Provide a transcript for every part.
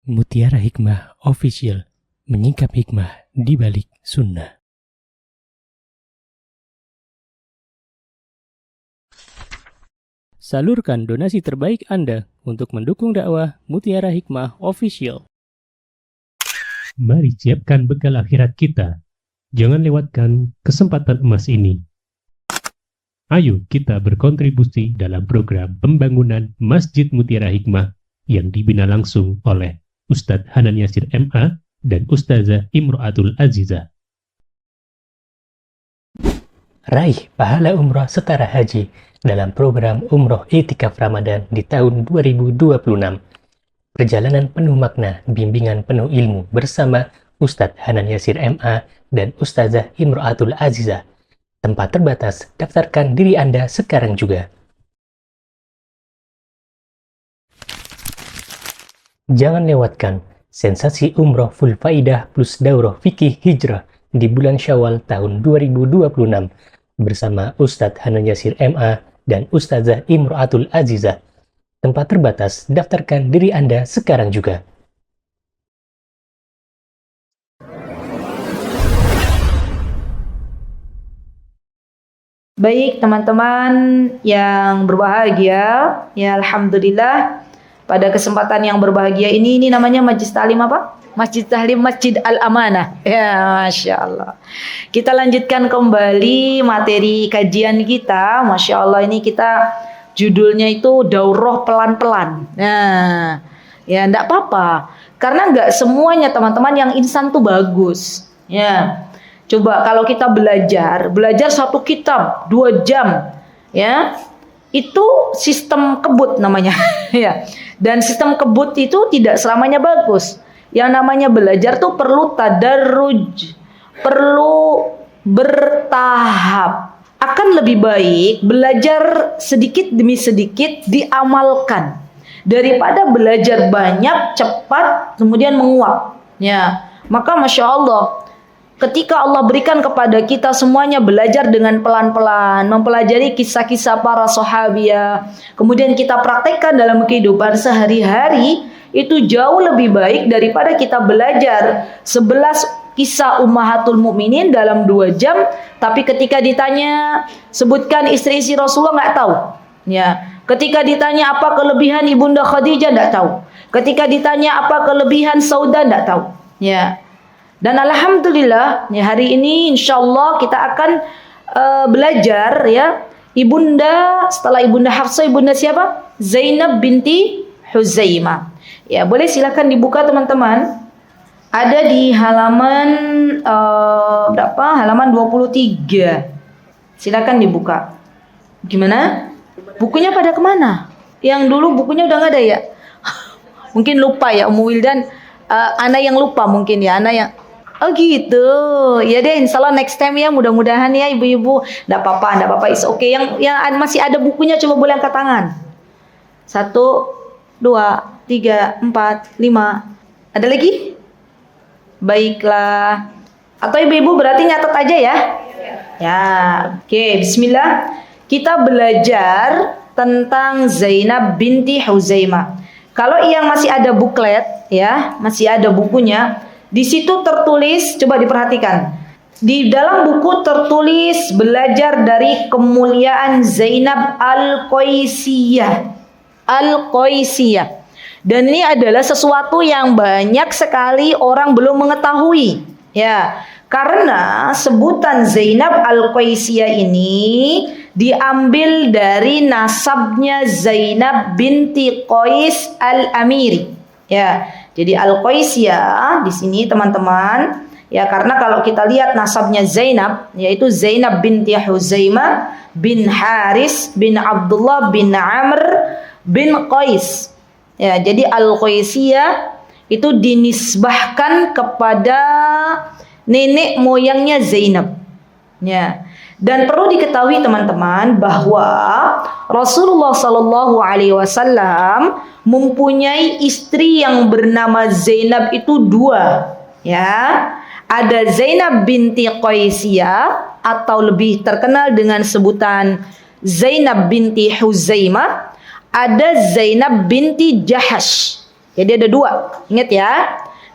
Mutiara Hikmah Official, menyingkap hikmah di balik sunnah. Salurkan donasi terbaik Anda untuk mendukung dakwah Mutiara Hikmah Official. Mari siapkan bekal akhirat kita. Jangan lewatkan kesempatan emas ini. Ayo kita berkontribusi dalam program pembangunan Masjid Mutiara Hikmah yang dibina langsung oleh Ustadz Hanan Yasir MA dan Ustazah Imro'atul Azizah. Raih pahala umroh setara haji dalam program Umroh I'tikaf Ramadan di tahun 2026. Perjalanan penuh makna, bimbingan penuh ilmu bersama Ustadz Hanan Yasir MA dan Ustazah Imro'atul Azizah. Tempat terbatas, daftarkan diri Anda sekarang juga. Jangan lewatkan sensasi umroh full faidah plus daurah fikih hijrah di bulan Syawal tahun 2026 bersama Ustadz Hanan Yasir MA dan Ustazah Imro'atul Azizah. Tempat terbatas, daftarkan diri Anda sekarang juga. Baik teman-teman yang berbahagia, ya alhamdulillah pada kesempatan yang berbahagia ini namanya Majlis Ta'lim apa? Masjid Tahlim Masjid Al-Amanah. Ya, Masya Allah. Kita lanjutkan kembali materi kajian kita. Masya Allah, ini kita judulnya itu daurah pelan-pelan. Nah, ya enggak apa-apa. Karena enggak semuanya teman-teman yang instan tuh bagus. Ya. Coba kalau kita belajar satu kitab 2 jam, ya. Itu sistem kebut namanya. Ya. Dan sistem kebut itu tidak selamanya bagus. Yang namanya belajar tuh perlu tadarruj, perlu bertahap. Akan lebih baik belajar sedikit demi sedikit diamalkan daripada belajar banyak cepat kemudian menguap. Ya, maka masya Allah, ketika Allah berikan kepada kita semuanya belajar dengan pelan-pelan, mempelajari kisah-kisah para sahabiah, kemudian kita praktekkan dalam kehidupan sehari-hari, itu jauh lebih baik daripada kita belajar 11 kisah ummahatul mukminin dalam 2 jam, tapi ketika ditanya sebutkan istri-istri Rasulullah nggak tahu. Ya, ketika ditanya apa kelebihan Ibunda Khadijah nggak tahu. Ketika ditanya apa kelebihan Saudah nggak tahu. Ya. Dan alhamdulillah ya, hari ini insyaallah kita akan belajar ya Ibunda, setelah Ibunda Hafsah, Ibunda siapa? Zainab binti Huzaimah. Ya, boleh silakan dibuka teman-teman. Ada di halaman berapa? Halaman 23. Silakan dibuka. Gimana? Bukunya pada kemana? Yang dulu bukunya udah nggak ada ya? Mungkin lupa ya Ummu Wildan. Ana yang lupa mungkin ya. Ana yang oh gitu. Ya deh, insyaallah next time ya, mudah-mudahan ya ibu-ibu. Nggak apa-apa, it's okay. Yang masih ada bukunya coba boleh angkat tangan. 1, 2, 3, 4, 5. Ada lagi? Baiklah. Atau ibu-ibu berarti nyatet aja ya? Ya, oke, bismillah. Kita belajar tentang Zainab binti Huzaimah. Kalau yang masih ada buklet ya, masih ada bukunya, di situ tertulis, coba diperhatikan. Di dalam buku tertulis belajar dari kemuliaan Zainab Al-Qaisiyah. Al-Qaisiyah. Dan ini adalah sesuatu yang banyak sekali orang belum mengetahui. Ya, karena sebutan Zainab Al-Qaisiyah ini diambil dari nasabnya Zainab binti Qais Al-Amiri. Ya, jadi Al-Qaisiyah di sini teman-teman, ya karena kalau kita lihat nasabnya Zainab, yaitu Zainab binti Huzaimah bin Haris bin Abdullah bin Amr bin Qais. Ya, jadi Al-Qaisiyah itu dinisbahkan kepada nenek moyangnya Zainab. Ya. Dan perlu diketahui teman-teman bahwa Rasulullah Shallallahu Alaihi Wasallam mempunyai istri yang bernama Zainab itu 2. Ya, ada Zainab binti Qaisiyah atau lebih terkenal dengan sebutan Zainab binti Huzaimah. Ada Zainab binti Jahash. Jadi ada dua. Ingat ya.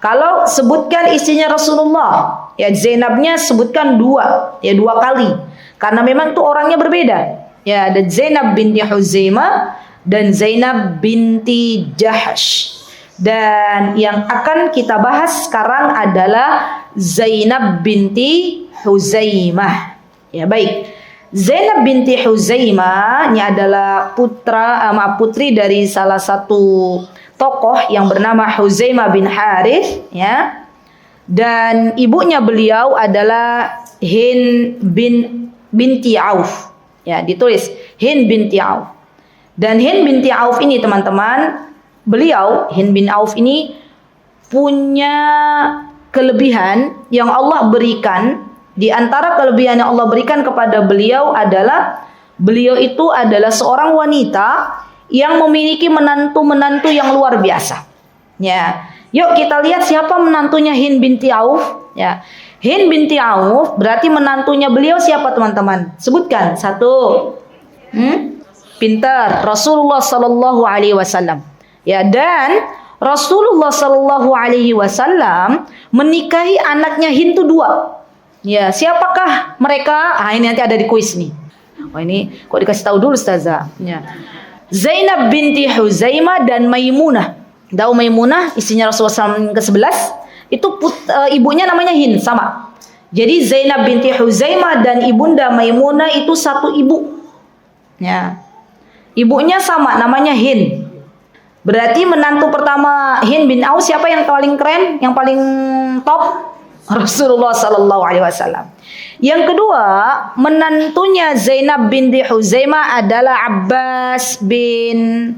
Kalau sebutkan istrinya Rasulullah, ya Zainabnya sebutkan dua kali. Karena memang itu orangnya berbeda. Ya, ada Zainab binti Huzaimah dan Zainab binti Jahsh. Dan yang akan kita bahas sekarang adalah Zainab binti Huzaimah. Ya, baik. Zainab binti Huzaimah ini adalah putri dari salah satu tokoh yang bernama Huzaimah bin Harith, ya. Dan ibunya beliau adalah Hind binti Auf. Ya, ditulis Hind binti Auf. Dan Hind binti Auf ini teman-teman, Hind bin Auf ini punya kelebihan yang Allah berikan. Di antara kelebihan yang Allah berikan kepada beliau adalah beliau itu adalah seorang wanita yang memiliki menantu-menantu yang luar biasa. Ya, yuk kita lihat siapa menantunya Hind binti Auf. Ya, Hind binti Auf berarti menantunya beliau siapa teman-teman? Sebutkan satu. Pintar. Rasulullah Sallallahu Alaihi Wasallam. Ya, dan Rasulullah Sallallahu Alaihi Wasallam menikahi anaknya Hind itu dua. Ya, siapakah mereka? Ini nanti ada di kuis nih. Ini kok dikasih tahu dulu Ustazah. Ya. Zainab binti Huzaimah dan Maimunah. Tahu Maimunah istrinya Rasulullah SAW ke-11? Itu ibunya namanya Hind, sama. Jadi Zainab binti Huzaimah dan ibunda Maimunah itu satu ibu. Ya. Ibunya sama, namanya Hind. Berarti menantu pertama Hind bin Auf siapa yang paling keren, yang paling top? Rasulullah Sallallahu Alaihi Wasallam. Yang kedua, menantunya Zainab binti Huzaimah adalah Abbas bin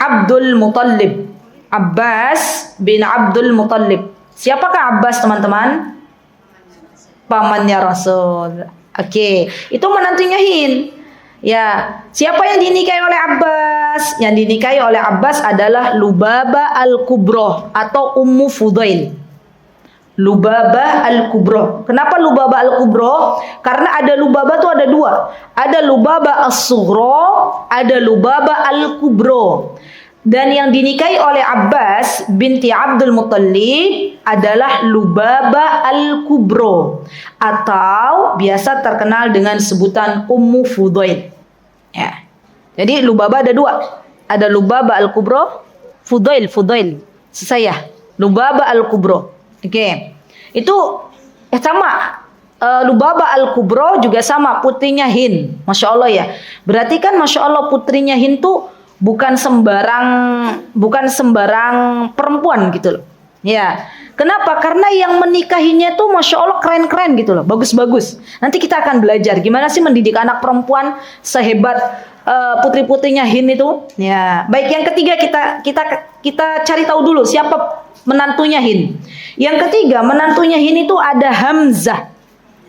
Abdul Muttalib. Abbas bin Abdul Muttalib. Siapakah Abbas teman-teman? Pamannya Rasul. Oke, itu menantunya Hind. Ya, siapa yang dinikahi oleh Abbas? Yang dinikahi oleh Abbas adalah Lubabah al-Kubra atau Ummu Fudail. Lubabah al-Kubra. Kenapa Lubabah al-Kubra? Karena ada Lubabah tuh ada dua. Ada Lubabah as-Sughra, ada Lubabah al-Kubra. Dan yang dinikahi oleh Abbas binti Abdul Muttalib adalah Lubabah al-Kubra atau biasa terkenal dengan sebutan Ummu Fudail. Ya. Jadi Lubabah ada dua. Ada Lubabah al-Kubra, Fudail. Saya Lubabah al-Kubra. Oke. Itu sama. Lubabah al-Kubra juga sama, putrinya Hind. Masya Allah ya. Berarti kan Masya Allah putrinya Hind tuh bukan sembarang perempuan gitu loh. Ya. Kenapa? Karena yang menikahinya tuh Masya Allah keren-keren gitu loh. Bagus-bagus. Nanti kita akan belajar gimana sih mendidik anak perempuan sehebat putri-putrinya Hind itu. Ya. Baik, yang ketiga kita cari tahu dulu siapa menantunya Hind. Yang ketiga, menantunya Hind itu ada Hamzah.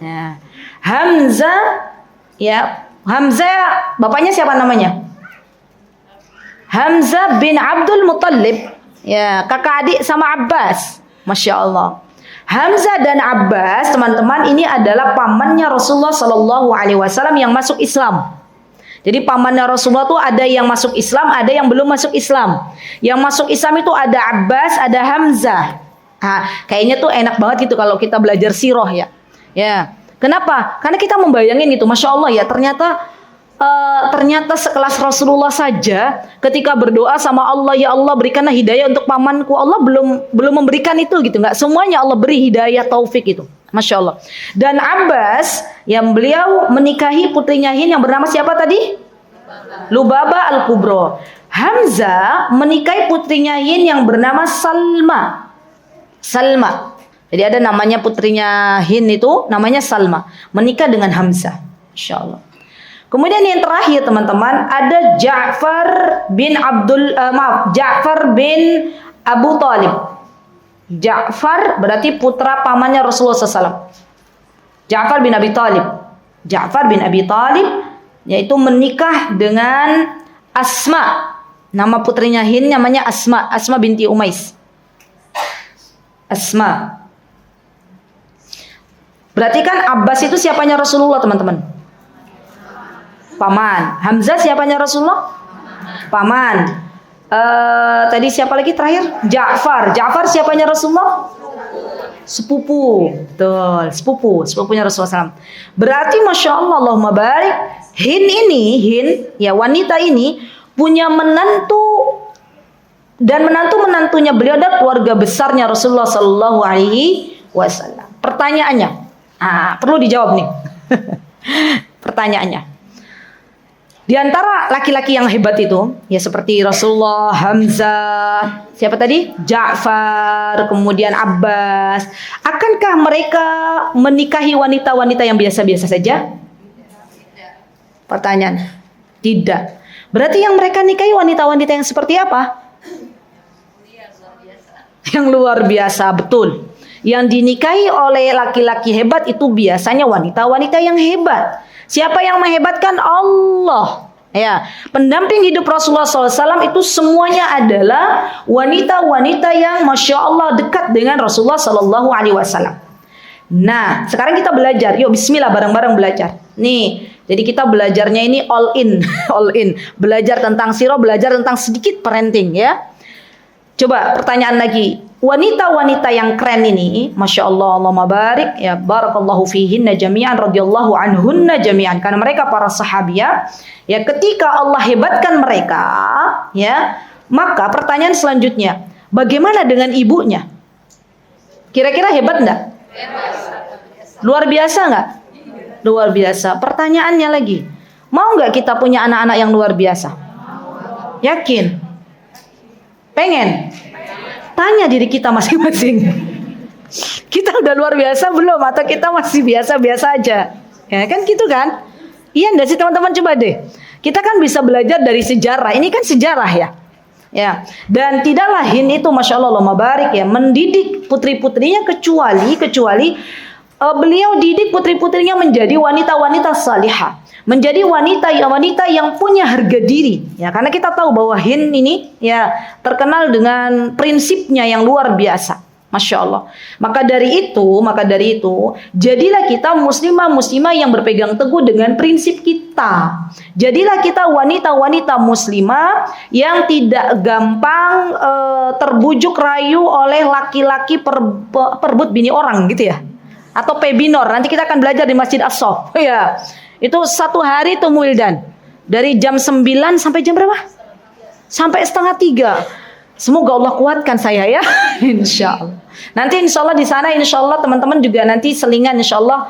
Ya. Hamzah, bapaknya siapa namanya? Hamzah bin Abdul Muttalib. Ya, kakak adik sama Abbas. Masya Allah. Hamzah dan Abbas, teman-teman, ini adalah pamannya Rasulullah Sallallahu Alaihi Wasallam yang masuk Islam. Jadi pamannya Rasulullah tuh ada yang masuk Islam, ada yang belum masuk Islam. Yang masuk Islam itu ada Abbas, ada Hamzah. Kayaknya tuh enak banget gitu kalau kita belajar sirah ya. Ya. Kenapa? Karena kita membayangin gitu, Masya Allah ya, ternyata sekelas Rasulullah saja ketika berdoa sama Allah, ya Allah berikanlah hidayah untuk pamanku, Allah belum memberikan itu gitu. Nggak semuanya Allah beri hidayah taufik itu. Masya Allah. Dan Abbas yang beliau menikahi putrinya Hind yang bernama siapa tadi? Lubabah al-Kubra. Hamzah menikahi putrinya Hind yang bernama Salma. Jadi ada namanya putrinya Hind itu namanya Salma. Menikah dengan Hamzah. Masya Allah. Kemudian yang terakhir teman-teman ada Ja'far bin Abu Talib. Ja'far berarti putra pamannya Rasulullah SAW. Ja'far bin Abi Talib yaitu menikah dengan Asma. Nama putrinya Hind namanya Asma binti Umais. Asma. Berarti kan Abbas itu siapanya Rasulullah teman-teman? Paman. Hamzah siapanya Rasulullah? Paman. Tadi siapa lagi terakhir? Ja'far. Ja'far siapanya Rasulullah? Sepupu. Betul, sepupunya Rasulullah SAW. Berarti Masya Allah, Allahumma barik, Hind ya wanita ini punya menantu, dan menantunya beliau adalah keluarga besarnya Rasulullah Sallallahu Alaihi Wasallam. Pertanyaannya, perlu dijawab nih. Pertanyaannya, di antara laki-laki yang hebat itu, ya seperti Rasulullah, Hamzah, siapa tadi? Ja'far, kemudian Abbas. Akankah mereka menikahi wanita-wanita yang biasa-biasa saja? Pertanyaan, tidak. Berarti yang mereka nikahi wanita-wanita yang seperti apa? Yang luar biasa, betul. Yang dinikahi oleh laki-laki hebat itu biasanya wanita-wanita yang hebat. Siapa yang menghebatkan? Allah. Ya, pendamping hidup Rasulullah SAW itu semuanya adalah wanita-wanita yang Masya Allah dekat dengan Rasulullah SAW. Nah, sekarang kita belajar. Yuk, Bismillah, bareng-bareng belajar. Nih, jadi kita belajarnya ini all in, all in. Belajar tentang sirah, belajar tentang sedikit parenting ya. Coba pertanyaan lagi. Wanita-wanita yang keren ini, Masya Allah, Allahumma barik, ya barakallahu fihinna jami'an, radhiyallahu anhunna jami'an. Karena mereka para sahabiah, ya ketika Allah hebatkan mereka, ya, maka pertanyaan selanjutnya, bagaimana dengan ibunya? Kira-kira hebat enggak? Luar biasa enggak? Luar biasa. Pertanyaannya lagi, mau enggak kita punya anak-anak yang luar biasa? Yakin? Pengen? Tanya diri kita masing-masing. Kita udah luar biasa belum? Atau kita masih biasa-biasa aja? Ya kan gitu kan? Iya enggak sih teman-teman, coba deh. Kita kan bisa belajar dari sejarah. Ini kan sejarah ya. Ya. Dan tidaklah Hind itu Masya Allah, Allahumma barik ya, mendidik putri-putrinya kecuali beliau didik putri-putrinya menjadi wanita-wanita salihah. Menjadi wanita yang punya harga diri ya, karena kita tahu bahwa Hind ini ya terkenal dengan prinsipnya yang luar biasa, Masya Allah. Maka dari itu jadilah kita muslimah yang berpegang teguh dengan prinsip kita. Jadilah kita wanita-wanita muslimah yang tidak gampang terbujuk rayu oleh laki-laki perebut bini orang gitu ya, atau pebinor. Nanti kita akan belajar di Masjid As-Sof ya. Itu satu hari tuh Wildan, dari jam 9 sampai jam berapa? Sampai 2:30. Semoga Allah kuatkan saya ya. Insya Allah. Nanti insya Allah di sana, insya Allah teman-teman juga nanti selingan insya Allah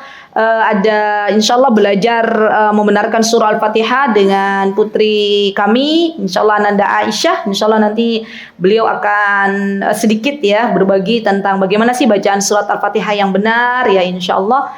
ada insya Allah belajar membenarkan surah Al-Fatihah dengan putri kami, insya Allah Ananda Aisyah. Insya Allah nanti beliau akan sedikit ya berbagi tentang bagaimana sih bacaan surat Al-Fatihah yang benar ya, insya Allah.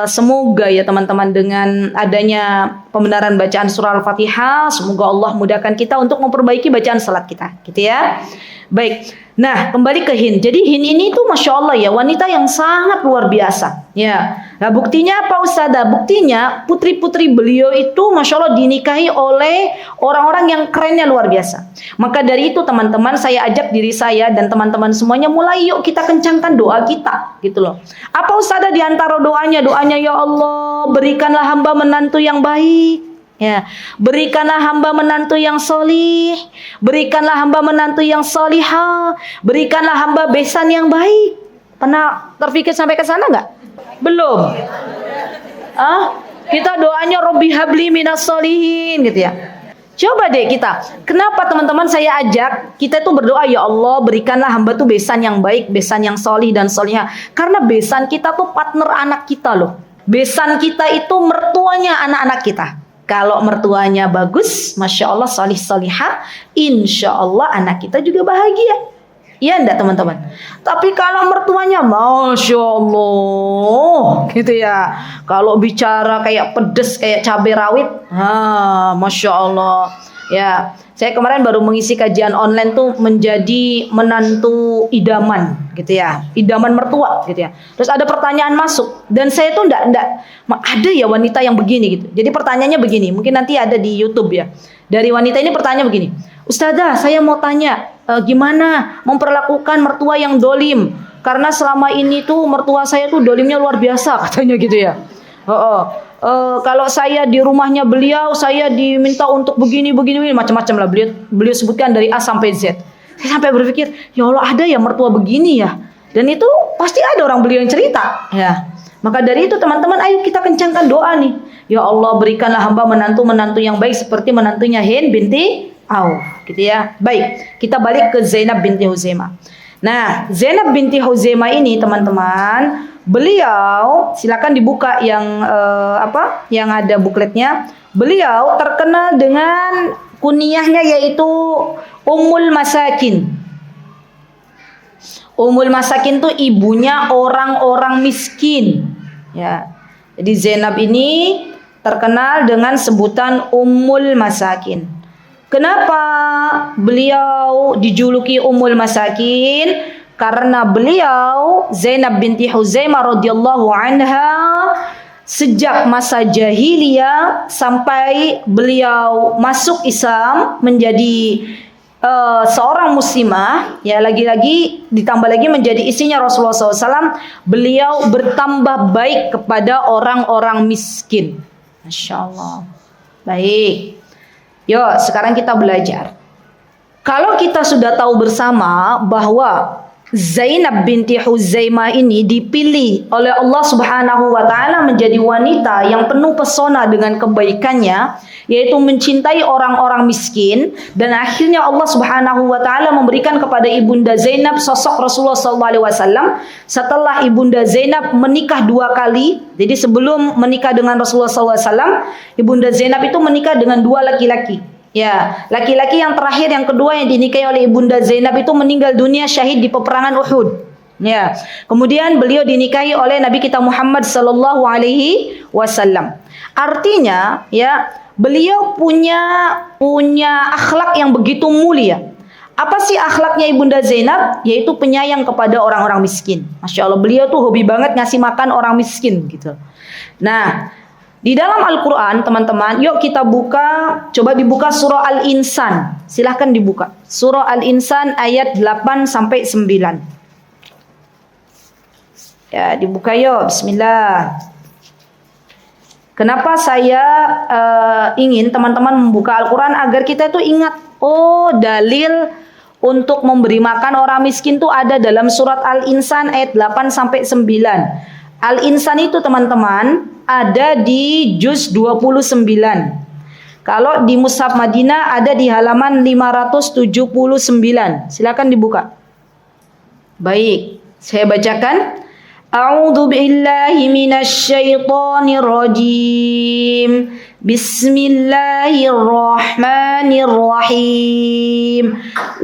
Semoga ya teman-teman dengan adanya pembenaran bacaan surah Al-Fatihah, semoga Allah mudahkan kita untuk memperbaiki bacaan salat kita, gitu ya. Baik, nah kembali ke Hind. Jadi Hind ini tuh Masya Allah ya, wanita yang sangat luar biasa ya. Nah buktinya apa Ustazah? Buktinya putri-putri beliau itu Masya Allah dinikahi oleh orang-orang yang kerennya luar biasa. Maka dari itu teman-teman, saya ajak diri saya dan teman-teman semuanya, mulai yuk kita kencangkan doa kita gitu loh. Apa Ustazah di antara doanya ya Allah berikanlah hamba menantu yang baik. Ya, berikanlah hamba menantu yang solih, berikanlah hamba menantu yang solihah, berikanlah hamba besan yang baik. Pernah terpikir sampai ke sana nggak? Belum. Kita doanya Robbi habli minas solihin gitu ya. Coba deh kita. Kenapa teman-teman saya ajak kita tuh berdoa, ya Allah berikanlah hamba tuh besan yang baik, besan yang solih dan solihah. Karena besan kita tuh partner anak kita loh. Besan kita itu mertuanya anak-anak kita. Kalau mertuanya bagus, Masya Allah solih solihah, insya Allah anak kita juga bahagia. Iya enggak teman-teman? Tapi kalau mertuanya Masya Allah gitu ya, kalau bicara kayak pedes, kayak cabai rawit, Masya Allah ya. Saya kemarin baru mengisi kajian online tuh menjadi menantu idaman gitu ya, idaman mertua gitu ya. Terus ada pertanyaan masuk dan saya tuh enggak ada ya wanita yang begini gitu. Jadi pertanyaannya begini, mungkin nanti ada di YouTube ya. Dari wanita ini pertanyaan begini, Ustazah saya mau tanya gimana memperlakukan mertua yang dolim? Karena selama ini tuh mertua saya tuh dolimnya luar biasa katanya gitu ya. kalau saya di rumahnya beliau, saya diminta untuk begini macam-macam lah beliau sebutkan dari A sampai Z. Saya sampai berpikir, ya Allah, ada ya mertua begini ya. Dan itu pasti ada orang beliau yang cerita, ya. Maka dari itu teman-teman, ayo kita kencangkan doa nih. Ya Allah, berikanlah hamba menantu yang baik seperti menantunya Hind binti Auf, gitu ya. Baik, kita balik ke Zainab binti Huzaimah. Nah, Zainab binti Huzaimah ini teman-teman, beliau, silakan dibuka yang ada bukletnya. Beliau terkenal dengan kunyahnya yaitu Ummul Masakin. Ummul Masakin itu ibunya orang-orang miskin. Ya. Jadi Zainab ini terkenal dengan sebutan Ummul Masakin. Kenapa beliau dijuluki Ummul Masakin? Karena beliau Zainab binti Huzaimah radhiyallahu anha sejak masa jahiliyah sampai beliau masuk Islam menjadi seorang muslimah, ya, lagi-lagi ditambah lagi menjadi istrinya Rasulullah SAW, beliau bertambah baik kepada orang-orang miskin. Masya Allah. Baik, yuk sekarang kita belajar. Kalau kita sudah tahu bersama bahwa Zainab binti Huzaimah ini dipilih oleh Allah Subhanahu wa taala menjadi wanita yang penuh pesona dengan kebaikannya, yaitu mencintai orang-orang miskin, dan akhirnya Allah Subhanahu wa taala memberikan kepada Ibunda Zainab sosok Rasulullah SAW. Setelah Ibunda Zainab menikah 2 kali, jadi sebelum menikah dengan Rasulullah SAW, Ibunda Zainab itu menikah dengan 2 laki-laki. Ya, laki-laki yang terakhir, yang kedua yang dinikahi oleh Ibunda Zainab itu meninggal dunia syahid di peperangan Uhud. Ya, kemudian beliau dinikahi oleh Nabi kita Muhammad sallallahu alaihi wasallam. Artinya, ya, beliau punya akhlak yang begitu mulia. Apa sih akhlaknya Ibunda Zainab? Yaitu penyayang kepada orang-orang miskin. Masya Allah, beliau tuh hobi banget ngasih makan orang miskin gitu. Nah, di dalam Al-Quran teman-teman, yuk kita coba dibuka surah Al-Insan. Silahkan dibuka surah Al-Insan ayat 8 sampai 9. Ya, dibuka yuk, bismillah. Kenapa saya ingin teman-teman membuka Al-Quran? Agar kita tuh ingat, dalil untuk memberi makan orang miskin tuh ada dalam surat Al-Insan ayat 8 sampai 9. Al-Insan itu teman-teman ada di juz 29. Kalau di Mushaf Madinah ada di halaman 579. Silakan dibuka. Baik, saya bacakan. A'udzu billahi minasy syaithanir rajim. Bismillahirrahmanirrahim.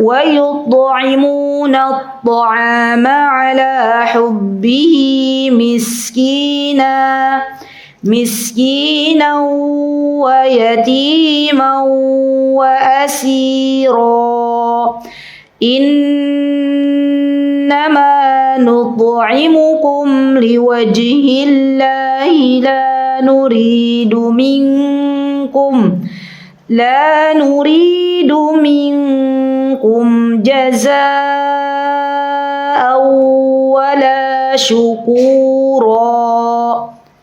Wa yut'imuna at-ta'ama 'ala hubbihi miskinan wa yatiman wa asira. Innama nut'imukum liwajhillahi la nuridu minkum jazaa'an wala syukura.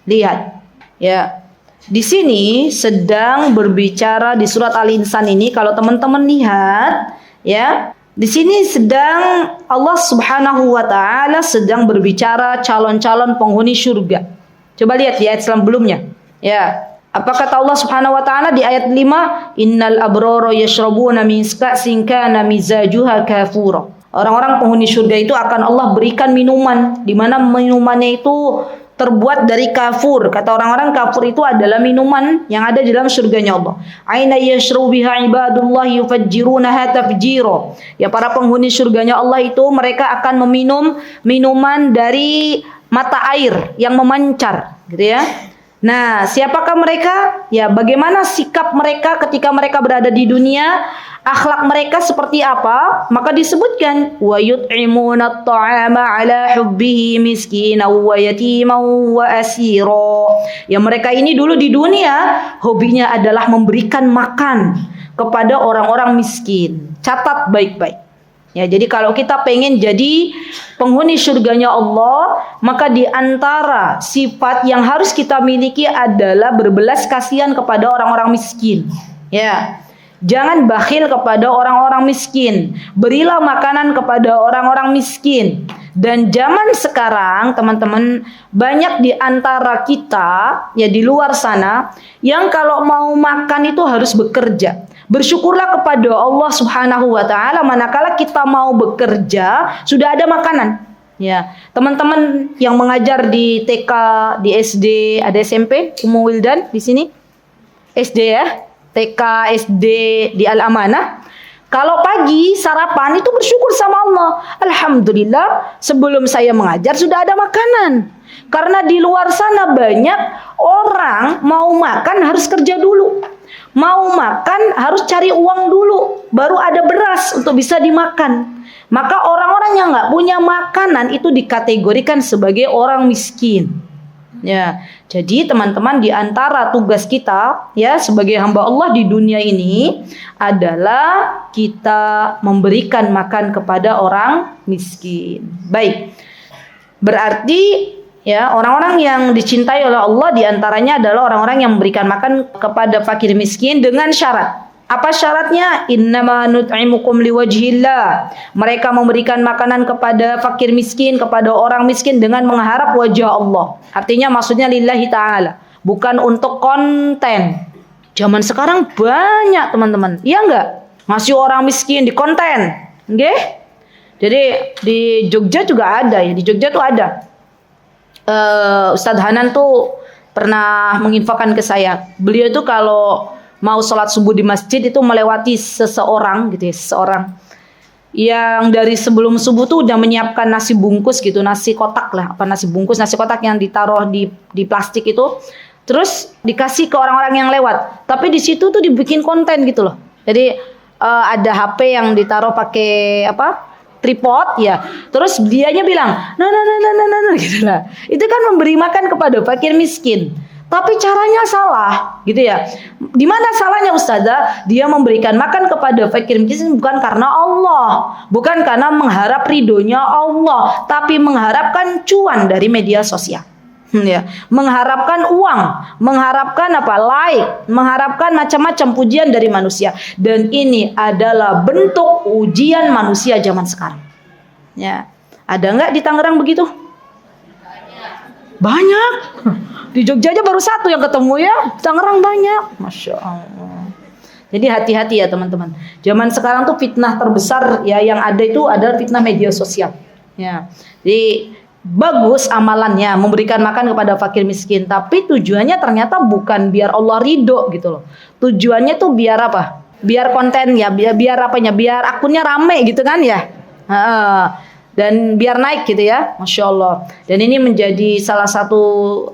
Lihat, ya. Di sini sedang berbicara di surat Al-Insan ini, kalau teman-teman lihat, ya, di sini sedang Allah Subhanahu wa taala sedang berbicara calon-calon penghuni surga. Coba lihat di ayat sebelumnya. Ya. Apa kata Allah Subhanahu wa taala di ayat 5? Innal abrara yashrabuna min ka'sin kana mizajuha kafura. Orang-orang penghuni surga itu akan Allah berikan minuman, di mana minumannya itu terbuat dari kafur. Kata orang-orang, kafur itu adalah minuman yang ada di dalam surganya Allah. Aina yashrabu biha ibadullah yufajjirunaha tafjira. Ya, para penghuni surganya Allah itu mereka akan meminum minuman dari mata air yang memancar, gitu ya. Nah, siapakah mereka? Ya, bagaimana sikap mereka ketika mereka berada di dunia? Akhlak mereka seperti apa? Maka disebutkan wa yut'imuna at-ta'ama 'ala hubbihi miskinan wa yatiman wa asira. Ya, mereka ini dulu di dunia hobinya adalah memberikan makan kepada orang-orang miskin. Catat baik-baik. Ya, jadi kalau kita pengen jadi penghuni surganya Allah, maka di antara sifat yang harus kita miliki adalah berbelas kasihan kepada orang-orang miskin. Ya. Jangan bakhil kepada orang-orang miskin. Berilah makanan kepada orang-orang miskin. Dan zaman sekarang, teman-teman, banyak di antara kita ya di luar sana yang kalau mau makan itu harus bekerja. Bersyukurlah kepada Allah Subhanahu wa taala manakala kita mau bekerja sudah ada makanan. Ya, teman-teman yang mengajar di TK, di SD, ada SMP, Ummu Wildan di sini. SD ya, TK, SD di Al-Amanah. Kalau pagi sarapan itu bersyukur sama Allah. Alhamdulillah, sebelum saya mengajar sudah ada makanan. Karena di luar sana banyak orang mau makan harus kerja dulu. Mau makan harus cari uang dulu, baru ada beras untuk bisa dimakan. Maka orang-orang yang nggak punya makanan itu dikategorikan sebagai orang miskin. Ya, jadi teman-teman di antara tugas kita ya sebagai hamba Allah di dunia ini adalah kita memberikan makan kepada orang miskin. Baik, berarti ya orang-orang yang dicintai oleh Allah di antaranya adalah orang-orang yang memberikan makan kepada fakir miskin dengan syarat. Apa syaratnya? Innama nut'imukum liwajhillah. Mereka memberikan makanan kepada fakir miskin, kepada orang miskin dengan mengharap wajah Allah. Artinya maksudnya lillahi ta'ala, bukan untuk konten. Zaman sekarang banyak teman-teman, iya enggak? Ngasih orang miskin di konten, nggih? Jadi di Jogja juga ada ya, di Jogja tuh ada. Ustadz Hanan tuh pernah menginfokan ke saya. Beliau tuh kalau mau sholat subuh di masjid itu melewati seseorang gitu ya, seseorang yang dari sebelum subuh tuh udah menyiapkan nasi bungkus gitu, nasi kotak lah, apa nasi bungkus, nasi kotak yang ditaruh di plastik itu, terus dikasih ke orang-orang yang lewat. Tapi di situ tuh dibikin konten gitu loh. Jadi ada HP yang ditaruh pakai apa? Tripod ya. Terus dianya bilang, nah gitu lah. Itu kan memberi makan kepada fakir miskin. Tapi caranya salah, gitu ya. Di mana salahnya Ustazah? Dia memberikan makan kepada fakir miskin bukan karena Allah, bukan karena mengharap ridhonya Allah, tapi mengharapkan cuan dari media sosial. Ya, mengharapkan uang, mengharapkan apa? Like, mengharapkan macam-macam pujian dari manusia. Dan ini adalah bentuk ujian manusia zaman sekarang. Ya, ada nggak di Tangerang begitu? Banyak. Di Jogja aja baru satu yang ketemu ya. Tangerang banyak. Masya Allah. Jadi hati-hati ya teman-teman. Zaman sekarang tuh fitnah terbesar ya yang ada itu adalah fitnah media sosial. Ya. Jadi bagus amalannya memberikan makan kepada fakir miskin, tapi tujuannya ternyata bukan biar Allah ridho gitu loh. Tujuannya tuh biar apa? Biar konten ya, biar apanya? Biar akunnya rame gitu kan ya. Dan biar naik gitu ya, Masya Allah. Dan ini menjadi salah satu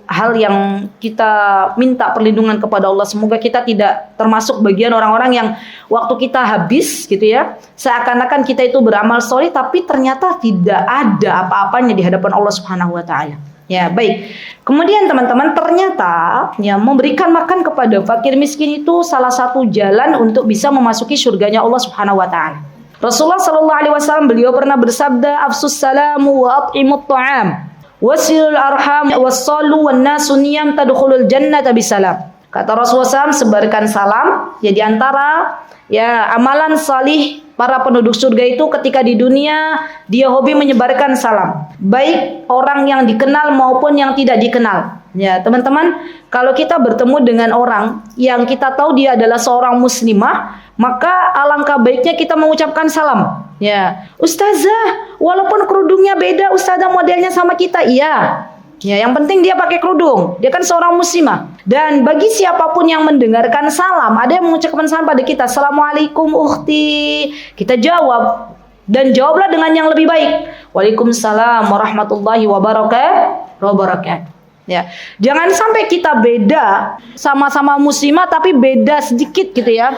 hal yang kita minta perlindungan kepada Allah. Semoga kita tidak termasuk bagian orang-orang yang waktu kita habis gitu ya, seakan-akan kita itu beramal soleh tapi ternyata tidak ada apa-apanya di hadapan Allah Subhanahu wa taala. Ya, baik. Kemudian teman-teman, ternyata ya memberikan makan kepada fakir miskin itu salah satu jalan untuk bisa memasuki surganya Allah Subhanahu wa taala. Rasulullah sallallahu alaihi wasallam beliau pernah bersabda, afsus salamu wa at'imut ta'am wasilul arham wassallu wan nasu niyam tadkhulul jannata bisalam. Kata Rasulullah SAW, sebarkan salam. Ya, di antara ya amalan salih para penduduk surga itu ketika di dunia dia hobi menyebarkan salam, baik orang yang dikenal maupun yang tidak dikenal. Ya, teman-teman, kalau kita bertemu dengan orang yang kita tahu dia adalah seorang muslimah, maka alangkah baiknya kita mengucapkan salam. Ya, Ustazah, walaupun kerudungnya beda, Ustazah modelnya sama kita, iya. Ya, yang penting dia pakai kerudung. Dia kan seorang muslimah. Dan bagi siapapun yang mendengarkan salam, ada yang mengucapkan salam pada kita, Assalamualaikum ukhti. Kita jawab. Dan jawablah dengan yang lebih baik. Waalaikumsalam warahmatullahi wabarakatuh. Ya, jangan sampai kita beda, sama-sama muslimah tapi beda sedikit gitu ya.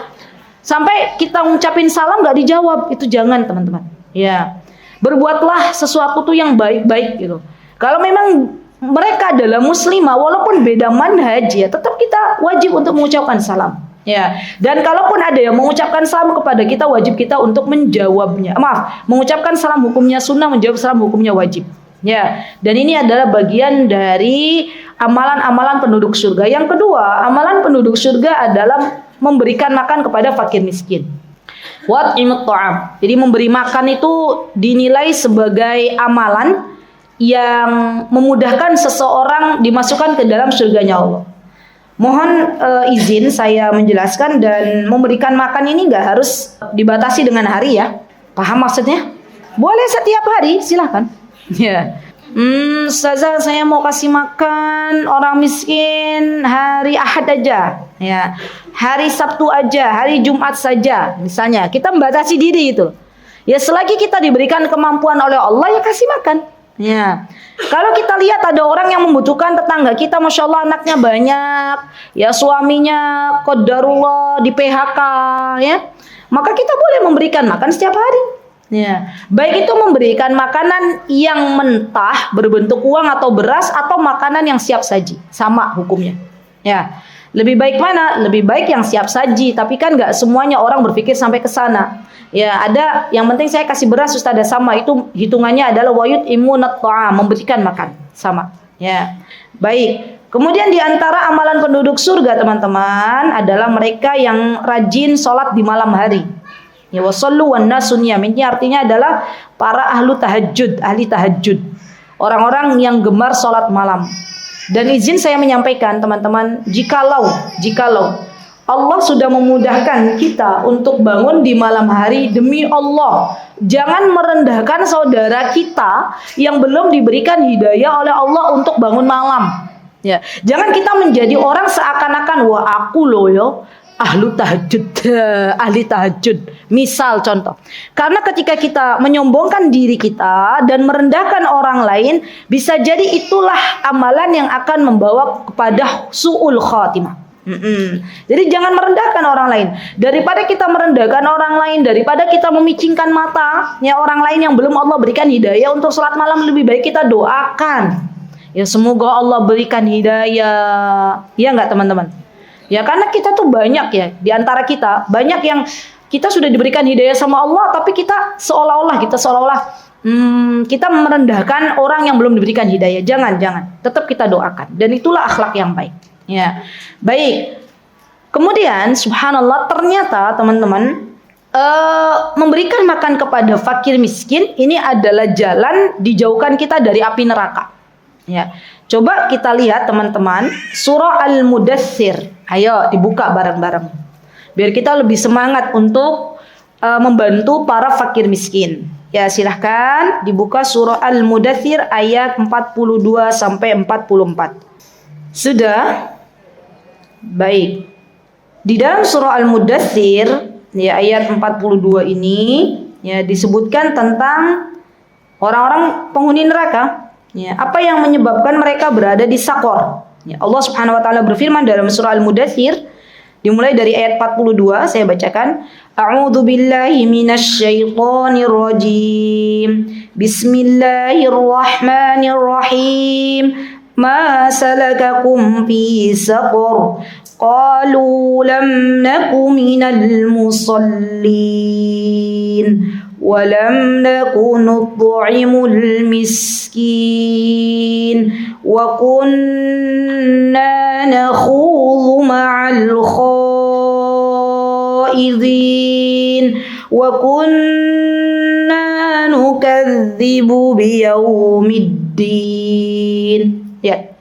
Sampai kita ngucapin salam gak dijawab, itu jangan teman-teman. Ya, berbuatlah sesuatu tuh yang baik-baik gitu. Kalau memang mereka adalah muslimah, walaupun beda manhaj ya, tetap kita wajib untuk mengucapkan salam. Ya, dan kalaupun ada yang mengucapkan salam kepada kita, wajib kita untuk menjawabnya. Maaf, mengucapkan salam hukumnya sunnah, menjawab salam hukumnya wajib. Ya, dan ini adalah bagian dari amalan-amalan penduduk surga. Yang kedua, amalan penduduk surga adalah memberikan makan kepada fakir miskin. Wat'imut ta'am. Jadi memberi makan itu dinilai sebagai amalan yang memudahkan seseorang dimasukkan ke dalam surganya Allah. Mohon izin saya menjelaskan, dan memberikan makan ini nggak harus dibatasi dengan hari ya. Paham maksudnya? Boleh setiap hari, silahkan. Ya. Ustazah, saya mau kasih makan orang miskin hari Ahad aja. Ya. Hari Sabtu aja, hari Jumat saja. Misalnya, kita membatasi diri itu. Ya, selagi kita diberikan kemampuan oleh Allah, ya kasih makan. Ya, kalau kita lihat ada orang yang membutuhkan, tetangga kita, masya Allah anaknya banyak, ya suaminya qadarullah di PHK, ya, maka kita boleh memberikan makan setiap hari. Ya, baik itu memberikan makanan yang mentah berbentuk uang atau beras, atau makanan yang siap saji, sama hukumnya. Ya, lebih baik mana? Lebih baik yang siap saji, tapi kan nggak semuanya orang berpikir sampai ke sana. Ya, ada yang penting saya kasih beras Ustazah, sama itu hitungannya adalah wayut imunat ta'am, memberikan makan, sama. Ya. Baik. Kemudian di antara amalan penduduk surga, teman-teman, adalah mereka yang rajin sholat di malam hari. Ya, wasallu wan nasun niyam. Ini artinya adalah para ahli tahajud. Orang-orang yang gemar sholat malam. Dan izin saya menyampaikan, teman-teman, jikalau Allah sudah memudahkan kita untuk bangun di malam hari, demi Allah, jangan merendahkan saudara kita yang belum diberikan hidayah oleh Allah untuk bangun malam. Ya, jangan kita menjadi orang seakan-akan, wah aku loh yo ahli tahajud. Misal contoh, karena ketika kita menyombongkan diri kita dan merendahkan orang lain, bisa jadi itulah amalan yang akan membawa kepada su'ul khatimah. Jadi jangan merendahkan orang lain. Daripada kita merendahkan orang lain, daripada kita memicingkan mata ya orang lain yang belum Allah berikan hidayah untuk sholat malam, lebih baik kita doakan. Ya semoga Allah berikan hidayah. Ya enggak teman-teman? Ya karena kita tuh banyak ya, di antara kita banyak yang kita sudah diberikan hidayah sama Allah, tapi kita seolah-olah kita merendahkan orang yang belum diberikan hidayah. Jangan. Tetap kita doakan. Dan itulah akhlak yang baik. Ya, baik. Kemudian, subhanallah, ternyata teman-teman, memberikan makan kepada fakir miskin ini adalah jalan dijauhkan kita dari api neraka. Ya, coba kita lihat teman-teman, surah Al-Mudaththir. Ayo dibuka bareng-bareng, biar kita lebih semangat untuk membantu para fakir miskin. Ya, silahkan dibuka surah Al-Mudaththir ayat 42 sampai 44. Sudah? Baik. Di dalam surah Al-Mudaththir ya ayat 42 ini ya disebutkan tentang orang-orang penghuni neraka. Ya, apa yang menyebabkan mereka berada di Sakor? Ya, Allah Subhanahu wa taala berfirman dalam surah Al-Mudaththir dimulai dari ayat 42, saya bacakan. A'udzu billahi minasy syaithanir rajim. Bismillahirrahmanirrahim. Ma salakakum fi saqar? Qalu lam naku minal musallin wa lam naku nut'imul miskin wa kunna nakhudhu ma'al khaidin wa kunna nukadzibu biyaumiddin. Ya.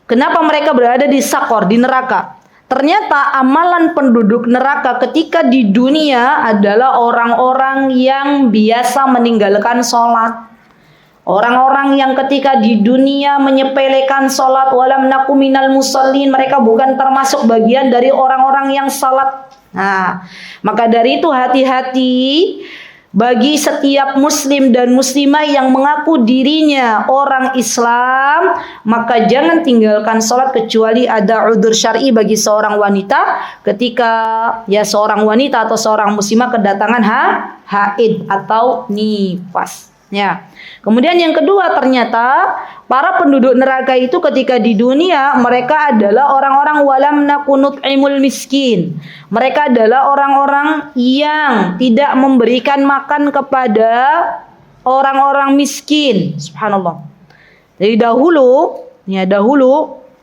Kenapa mereka berada di Sakor, di neraka? Ternyata amalan penduduk neraka ketika di dunia adalah orang-orang yang biasa meninggalkan sholat. Orang-orang yang ketika di dunia menyepelekan sholat, walam naku minal musallin, mereka bukan termasuk bagian dari orang-orang yang sholat. Nah, maka dari itu hati-hati bagi setiap muslim dan muslimah yang mengaku dirinya orang Islam, maka jangan tinggalkan sholat kecuali ada udzur syar'i bagi seorang wanita ketika ya seorang wanita atau seorang muslimah kedatangan haid atau nifas. Ya. Kemudian yang kedua, ternyata para penduduk neraka itu ketika di dunia mereka adalah orang-orang walam nakunut imul miskin. Mereka adalah orang-orang yang tidak memberikan makan kepada orang-orang miskin. Subhanallah. Jadi dahulu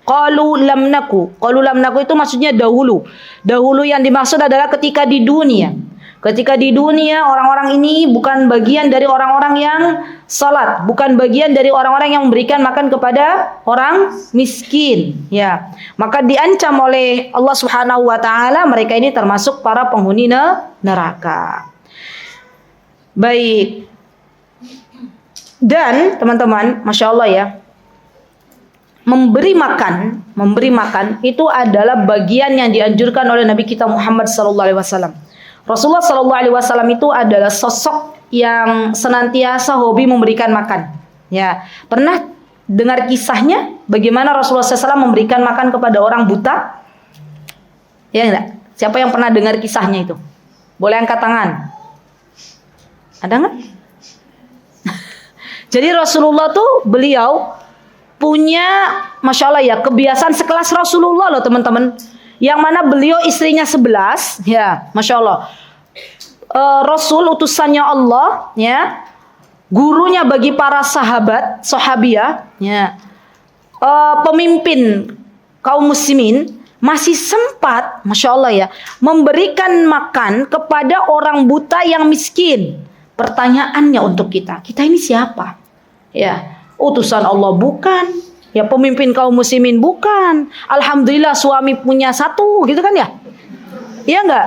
qalu lam naku. Qalu lam naku itu maksudnya dahulu. Dahulu yang dimaksud adalah ketika di dunia. Ketika di dunia orang-orang ini bukan bagian dari orang-orang yang salat, bukan bagian dari orang-orang yang memberikan makan kepada orang miskin, ya. Maka diancam oleh Allah Subhanahu wa taala mereka ini termasuk para penghuni neraka. Baik. Dan teman-teman, Masya Allah ya, memberi makan itu adalah bagian yang dianjurkan oleh Nabi kita Muhammad SAW. Rasulullah SAW itu adalah sosok yang senantiasa hobi memberikan makan. Ya, pernah dengar kisahnya bagaimana Rasulullah SAW memberikan makan kepada orang buta? Ya enggak? Siapa yang pernah dengar kisahnya itu? Boleh angkat tangan. Ada nggak? Jadi Rasulullah tuh beliau punya, Masya Allah ya, kebiasaan sekelas Rasulullah loh teman-teman. Yang mana beliau istrinya 11, ya, Masya Allah. Rasul utusannya Allah, ya, gurunya bagi para sahabiah, ya, pemimpin kaum muslimin, masih sempat, Masya Allah ya, memberikan makan kepada orang buta yang miskin. Pertanyaannya untuk kita ini siapa? Ya, utusan Allah bukan? Ya, pemimpin kaum muslimin bukan. Alhamdulillah suami punya satu, gitu kan ya? Iya enggak?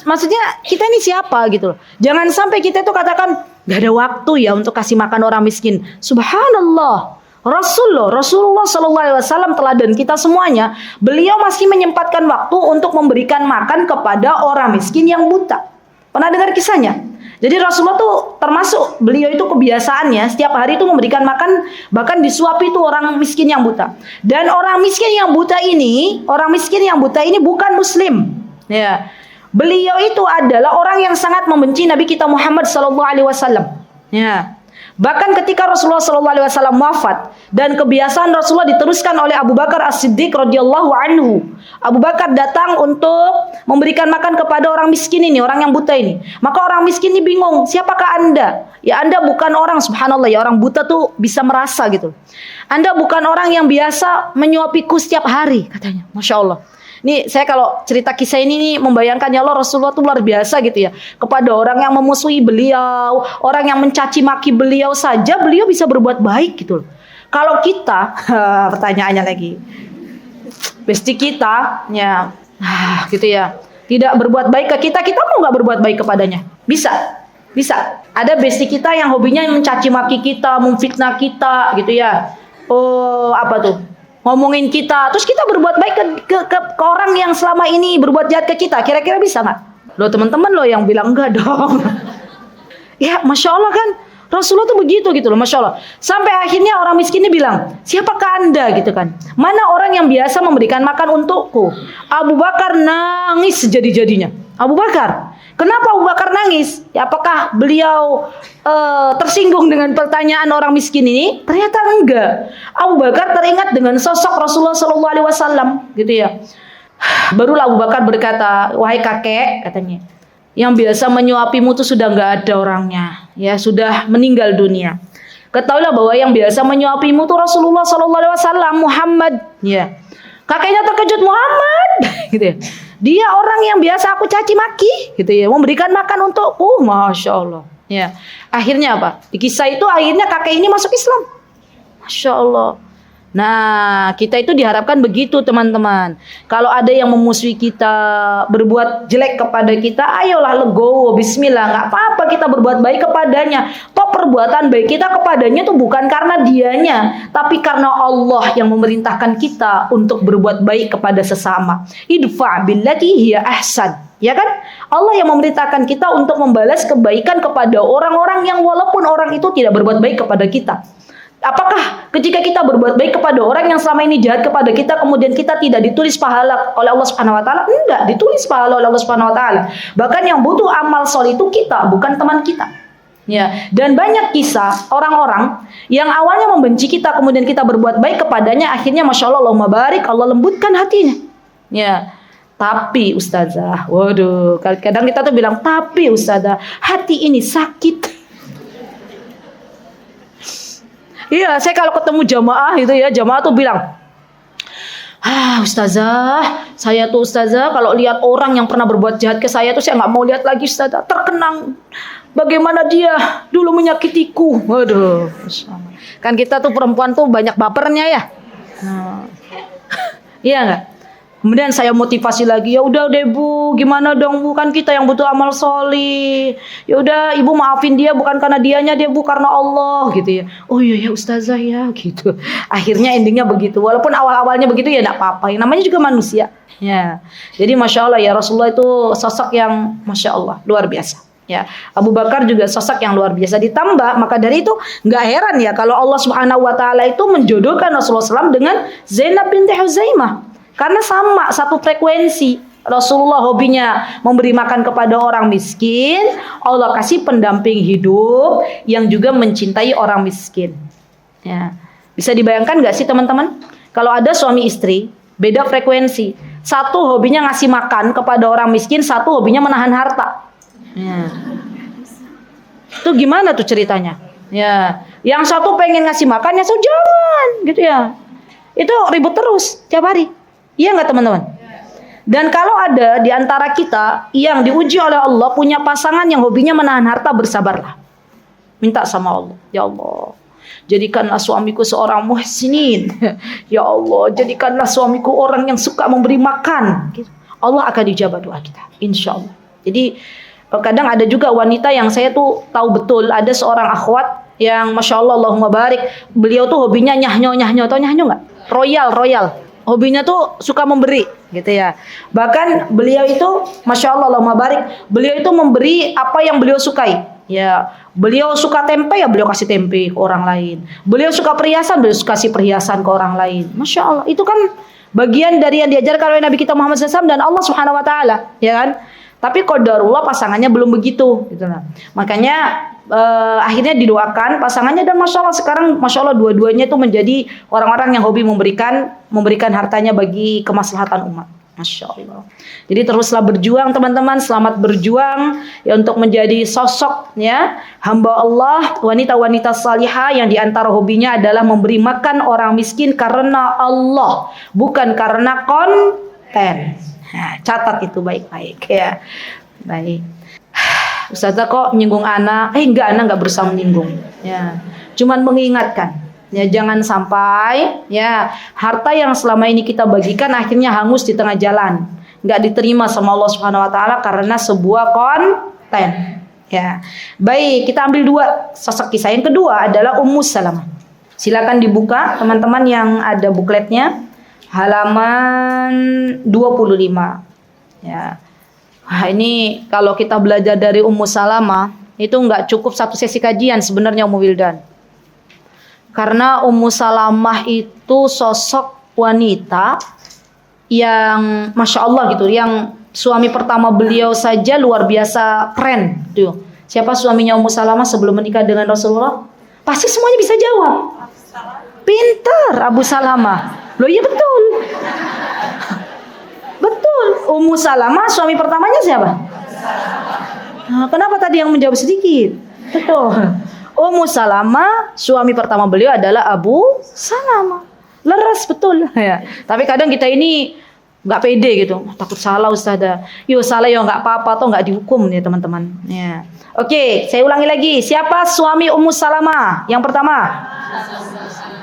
Maksudnya kita ini siapa gitu loh. Jangan sampai kita itu katakan gak ada waktu ya untuk kasih makan orang miskin. Subhanallah. Rasulullah SAW teladan kita semuanya. Beliau masih menyempatkan waktu untuk memberikan makan kepada orang miskin yang buta. Pernah dengar kisahnya? Jadi Rasulullah tuh termasuk beliau itu kebiasaannya setiap hari itu memberikan makan, bahkan disuapi itu orang miskin yang buta. Dan orang miskin yang buta ini bukan muslim. Ya. Beliau itu adalah orang yang sangat membenci Nabi kita Muhammad SAW. Ya. Bahkan ketika Rasulullah SAW wafat dan kebiasaan Rasulullah diteruskan oleh Abu Bakar As-Siddiq radhiyallahu anhu. Abu Bakar datang untuk memberikan makan kepada orang miskin ini, orang yang buta ini. Maka orang miskin ini bingung, siapakah Anda? Ya Anda bukan orang, subhanallah ya, orang buta tuh bisa merasa gitu. Anda bukan orang yang biasa menyuapiku setiap hari, katanya. Masya Allah. Ini saya kalau cerita kisah ini nih membayangkan ya Allah, Rasulullah tuh luar biasa gitu ya. Kepada orang yang memusuhi beliau, orang yang mencaci maki beliau saja, beliau bisa berbuat baik gitu loh. Kalau kita, pertanyaannya lagi, besti kita, ya, gitu ya, tidak berbuat baik ke kita, kita mau nggak berbuat baik kepadanya? Bisa. Ada besti kita yang hobinya mencaci maki kita, memfitnah kita, gitu ya. Ngomongin kita, terus kita berbuat baik ke orang yang selama ini berbuat jahat ke kita, kira-kira bisa nggak? Loh teman-teman loh yang bilang enggak dong. Ya Masya Allah kan, Rasulullah tuh begitu gitu loh, Masya Allah. Sampai akhirnya orang miskin ini bilang, siapakah Anda gitu kan? Mana orang yang biasa memberikan makan untukku? Abu Bakar nangis sejadi-jadinya. Abu Bakar, kenapa Abu Bakar nangis? Ya, apakah beliau tersinggung dengan pertanyaan orang miskin ini? Ternyata enggak. Abu Bakar teringat dengan sosok Rasulullah SAW, gitu ya. Barulah Abu Bakar berkata, wahai kakek, katanya, yang biasa menyuapimu itu sudah enggak ada orangnya, ya sudah meninggal dunia. Ketahuilah bahwa yang biasa menyuapimu itu Rasulullah SAW, Muhammad. Ya, kakeknya terkejut, Muhammad, gitu ya. Dia orang yang biasa aku caci maki, gitu ya, memberikan makan untukku, Masya Allah. Ya, akhirnya apa? Di kisah itu akhirnya kakek ini masuk Islam, Masya Allah. Nah, kita itu diharapkan begitu teman-teman. Kalau ada yang memusuhi kita, berbuat jelek kepada kita, ayolah legowo, bismillah, nggak apa-apa kita berbuat baik kepadanya. Toh perbuatan baik kita kepadanya itu bukan karena dianya, tapi karena Allah yang memerintahkan kita untuk berbuat baik kepada sesama. Idfa' billati hiya ahsan. Ya kan? Allah yang memerintahkan kita untuk membalas kebaikan kepada orang-orang yang walaupun orang itu tidak berbuat baik kepada kita. Apakah ketika kita berbuat baik kepada orang yang selama ini jahat kepada kita, kemudian kita tidak ditulis pahala oleh Allah Subhanahu wa taala? Enggak, ditulis pahala oleh Allah Subhanahu wa taala. Bahkan yang butuh amal soleh itu kita, bukan teman kita. Ya, dan banyak kisah orang-orang yang awalnya membenci kita, kemudian kita berbuat baik kepadanya, akhirnya masya Allah, Allahumma barik, Allah lembutkan hatinya. Ya, tapi ustazah, waduh, kadang kita tuh bilang, tapi ustazah, hati ini sakit. Iya, saya kalau ketemu jamaah itu ya, jamaah tuh bilang, ustazah, saya tuh ustazah kalau lihat orang yang pernah berbuat jahat ke saya tuh saya nggak mau lihat lagi ustazah, terkenang bagaimana dia dulu menyakitiku. Waduh, kan kita tuh perempuan tuh banyak bapernya ya. Iya nggak? Kemudian saya motivasi lagi, ya udah deh Bu, gimana dong Bu, kan kita yang butuh amal solih. Ya udah Ibu maafin dia bukan karena dianya, dia Bu karena Allah gitu ya. Oh iya ya ustazah ya gitu. Akhirnya endingnya begitu. Walaupun awal-awalnya begitu ya enggak apa-apa. Namanya juga manusia. Ya. Jadi masya Allah ya, Rasulullah itu sosok yang masya Allah luar biasa. Ya, Abu Bakar juga sosok yang luar biasa. Ditambah, maka dari itu nggak heran ya kalau Allah Subhanahu Wa Taala itu menjodohkan Rasulullah SAW dengan Zainab binti Huzaimah. Karena sama, satu frekuensi. Rasulullah hobinya memberi makan kepada orang miskin, Allah kasih pendamping hidup yang juga mencintai orang miskin. Ya. Bisa dibayangkan gak sih teman-teman? Kalau ada suami istri, beda frekuensi. Satu hobinya ngasih makan kepada orang miskin, satu hobinya menahan harta. Ya. Itu gimana tuh ceritanya? Ya, yang satu pengen ngasih makan, yang satu jangan, gitu ya. Itu ribut terus tiap hari. Iya nggak teman-teman? Dan kalau ada di antara kita yang diuji oleh Allah punya pasangan yang hobinya menahan harta, bersabarlah. Minta sama Allah, ya Allah, jadikanlah suamiku seorang muhsinin. Ya Allah, jadikanlah suamiku orang yang suka memberi makan. Allah akan dijabah doa kita, insya Allah. Jadi kadang ada juga wanita yang saya tuh tahu betul, ada seorang akhwat yang masya Allah, Allahumma barik, beliau tuh hobinya nyahnyo, tau nyahnyo nggak? Royal. Hobinya tuh suka memberi gitu ya. Bahkan beliau itu masya Allah, Allahumma barik, beliau itu memberi apa yang beliau sukai. Ya, beliau suka tempe ya beliau kasih tempe ke orang lain. Beliau suka perhiasan, beliau kasih perhiasan ke orang lain. Masya Allah, itu kan bagian dari yang diajarkan oleh Nabi kita Muhammad SAW dan Allah Subhanahu Wa Taala, ya kan? Tapi qadarullah pasangannya belum begitu, gitu lah. Makanya akhirnya didoakan pasangannya, dan masya Allah sekarang masya Allah dua-duanya itu menjadi orang-orang yang hobi memberikan hartanya bagi kemaslahatan umat. Masya Allah. Jadi teruslah berjuang teman-teman, selamat berjuang ya untuk menjadi sosok ya hamba Allah, wanita-wanita salihah yang diantara hobinya adalah memberi makan orang miskin karena Allah, bukan karena konten. Nah, catat itu baik-baik ya. Baik. Ustazah kok menyinggung anak? Enggak, anak enggak berusaha menyinggung. Ya, cuman mengingatkan. Ya, jangan sampai ya harta yang selama ini kita bagikan akhirnya hangus di tengah jalan, enggak diterima sama Allah Subhanahu Wa Taala karena sebuah konten. Ya, baik, kita ambil dua sosok kisah. Yang kedua adalah Ummu Salamah. Silakan dibuka teman-teman yang ada bukletnya, halaman 25. Ya. Wah, ini kalau kita belajar dari Ummu Salamah itu nggak cukup satu sesi kajian sebenarnya Ummu Wildan. Karena Ummu Salamah itu sosok wanita yang masya Allah gitu, yang suami pertama beliau saja luar biasa keren tuh. Siapa suaminya Ummu Salamah sebelum menikah dengan Rasulullah? Pasti semuanya bisa jawab. Pintar Abu Salamah. Loh iya betul. Betul, Ummu Salamah suami pertamanya siapa? Nah, kenapa tadi yang menjawab sedikit? Betul. Ummu Salamah suami pertama beliau adalah Abu Salamah. Leres betul ya. Tapi kadang kita ini nggak pede gitu, takut salah ustazah. Yo salah yo nggak apa-apa, toh nggak dihukum nih teman-teman. Ya. Oke, saya ulangi lagi. Siapa suami Ummu Salamah? Yang pertama?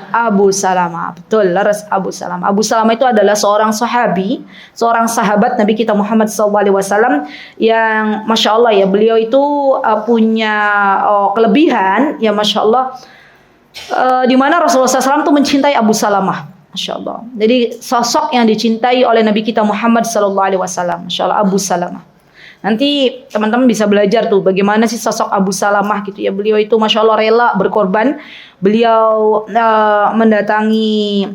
Abu Salamah. Betul, leres Abu Salamah. Abu Salamah itu adalah seorang sahabi, seorang sahabat Nabi kita Muhammad SAW yang masya Allah ya, beliau itu punya kelebihan ya masya Allah, di mana Rasulullah SAW itu mencintai Abu Salamah. Masya Allah. Jadi sosok yang dicintai oleh Nabi kita Muhammad SAW. Masya Allah Abu Salamah. Nanti teman-teman bisa belajar tuh bagaimana sih sosok Abu Salamah gitu ya. Beliau itu masya Allah rela berkorban. Beliau mendatangi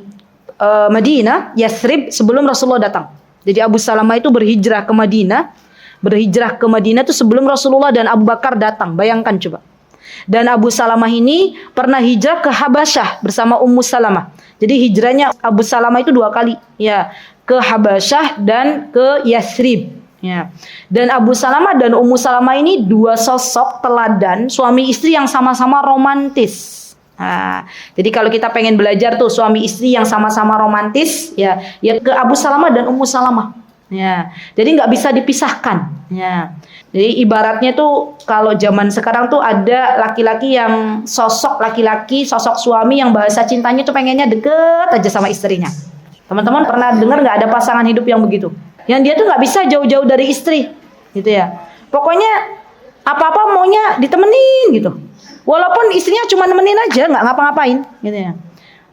Madinah, Yathrib sebelum Rasulullah datang. Jadi Abu Salamah itu berhijrah ke Madinah. Berhijrah ke Madinah itu sebelum Rasulullah dan Abu Bakar datang. Bayangkan coba. Dan Abu Salamah ini pernah hijrah ke Habasyah bersama Ummu Salamah. Jadi hijrahnya Abu Salamah itu 2 kali, ya, ke Habasyah dan ke Yathrib. Ya. Dan Abu Salamah dan Ummu Salamah ini 2 sosok teladan suami istri yang sama-sama romantis. Nah, jadi kalau kita pengen belajar tuh suami istri yang sama-sama romantis, ya ke Abu Salamah dan Ummu Salamah. Ya, jadi nggak bisa dipisahkan. Ya, jadi ibaratnya tuh kalau zaman sekarang tuh ada laki-laki yang sosok laki-laki, sosok suami yang bahasa cintanya tuh pengennya deket aja sama istrinya. Teman-teman pernah dengar nggak ada pasangan hidup yang begitu? Yang dia tuh nggak bisa jauh-jauh dari istri, gitu ya. Pokoknya apa-apa maunya ditemenin gitu. Walaupun istrinya cuma nemenin aja, nggak ngapa-ngapain, gitu ya.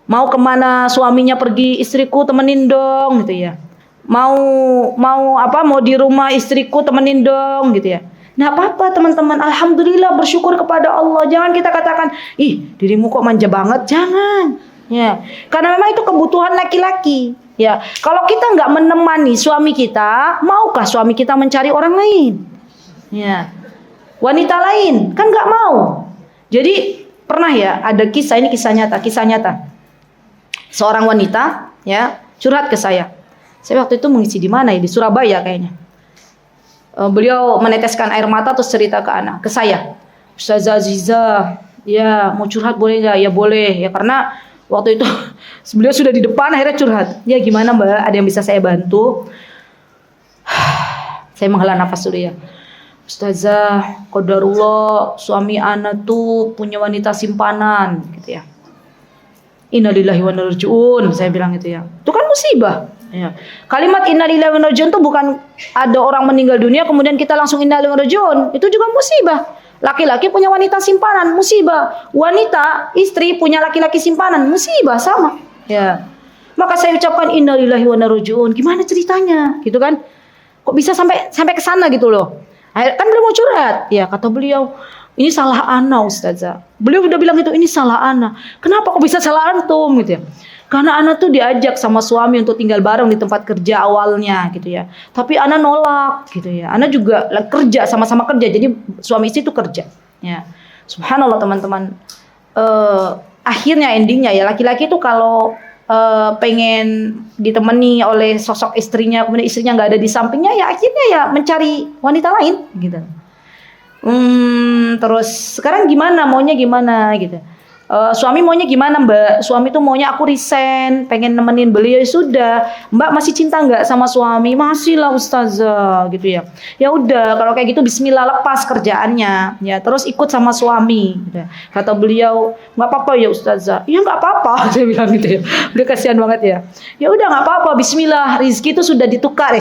Mau kemana suaminya pergi, istriku temenin dong, gitu ya. Mau di rumah istriku temenin dong, gitu ya. Nah, apa-apa teman-teman, alhamdulillah, bersyukur kepada Allah. Jangan kita katakan, ih dirimu kok manja banget, jangan. Ya, karena memang itu kebutuhan laki-laki. Ya, kalau kita nggak menemani suami kita, maukah suami kita mencari orang lain? Ya, wanita lain kan nggak mau. Jadi pernah ya ada kisah, ini kisah nyata. Seorang wanita ya curhat ke saya. Saya waktu itu mengisi di mana ya, di Surabaya kayaknya. Beliau meneteskan air mata terus cerita ke saya. Ustazah Aziza, ya mau curhat boleh nggak? Ya boleh ya, karena waktu itu beliau sudah di depan, akhirnya curhat. Ya gimana Mbak? Ada yang bisa saya bantu? Saya menghela nafas dulu ya. Ustazah, qadarullah suami ana tuh punya wanita simpanan gitu ya. Innalillahi wa inna ilaihi raji'un, saya bilang gitu ya. Itu kan musibah. Ya. Kalimat innalillahi wa inna ilaihi raji'un itu bukan ada orang meninggal dunia kemudian kita langsung innalillahi wa inna ilaihi raji'un. Itu juga musibah. Laki-laki punya wanita simpanan, musibah. Wanita, istri punya laki-laki simpanan, musibah, sama. Ya. Maka saya ucapkan innalillahi wa inna ilaihi raji'un. Gimana ceritanya? Gitu kan? Kok bisa sampai ke sana gitu loh. Kan beliau mau curhat. Ya, kata beliau, ini salah ana Ustazah. Beliau udah bilang itu, ini salah ana. Kenapa kok bisa salah antum gitu ya? Karena ana tuh diajak sama suami untuk tinggal bareng di tempat kerja awalnya gitu ya. Tapi ana nolak gitu ya. Ana juga kerja, sama-sama kerja. Jadi suami istri itu kerja. Ya. Subhanallah teman-teman. Akhirnya endingnya ya laki-laki itu kalau pengen ditemani oleh sosok istrinya, kemudian istrinya nggak ada di sampingnya, ya akhirnya ya mencari wanita lain gitu. Terus sekarang maunya gimana gitu. Suami maunya gimana Mbak? Suami tuh maunya aku resign, pengen nemenin beliau. Ya sudah, Mbak masih cinta nggak sama suami? Masih lah Ustazah gitu ya. Ya udah kalau kayak gitu Bismillah, lepas kerjaannya ya, terus ikut sama suami gitu. Kata beliau, nggak apa-apa ya Ustazah. Ya nggak apa-apa, saya bilang gitu ya. Udah kasihan banget ya. Ya udah nggak apa-apa, Bismillah, rezeki itu sudah ditakar,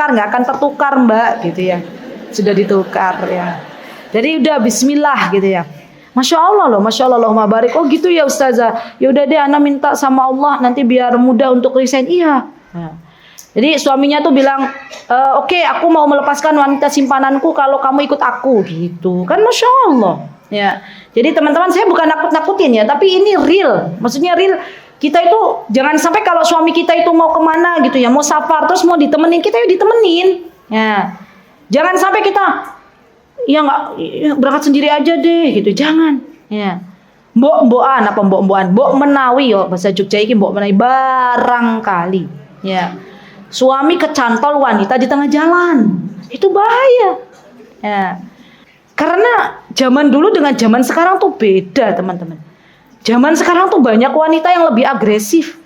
nggak akan tertukar Mbak gitu ya. Sudah ditukar ya. Jadi udah Bismillah gitu ya. Masya Allah loh, Masya Allah, Allahumma barik. Oh gitu ya Ustazah. Ya udah deh, ana minta sama Allah nanti biar mudah untuk resign. Iya. Nah. Jadi suaminya tuh bilang, oke, aku mau melepaskan wanita simpananku kalau kamu ikut aku, gitu. Kan Masya Allah. Ya. Jadi teman-teman, saya bukan nakut-nakutin ya, tapi ini real. Maksudnya real. Kita itu jangan sampai kalau suami kita itu mau kemana gitu ya, mau safar terus mau ditemenin, kita yuk ditemenin. Ya. Jangan sampai kita nggak berangkat sendiri aja deh gitu, jangan ya. Mbok menawi yo, bahasa Jogja iki mbok menawi barangkali ya suami kecantol wanita di tengah jalan, itu bahaya ya. Karena zaman dulu dengan zaman sekarang tuh beda teman-teman. Zaman sekarang tuh banyak wanita yang lebih agresif.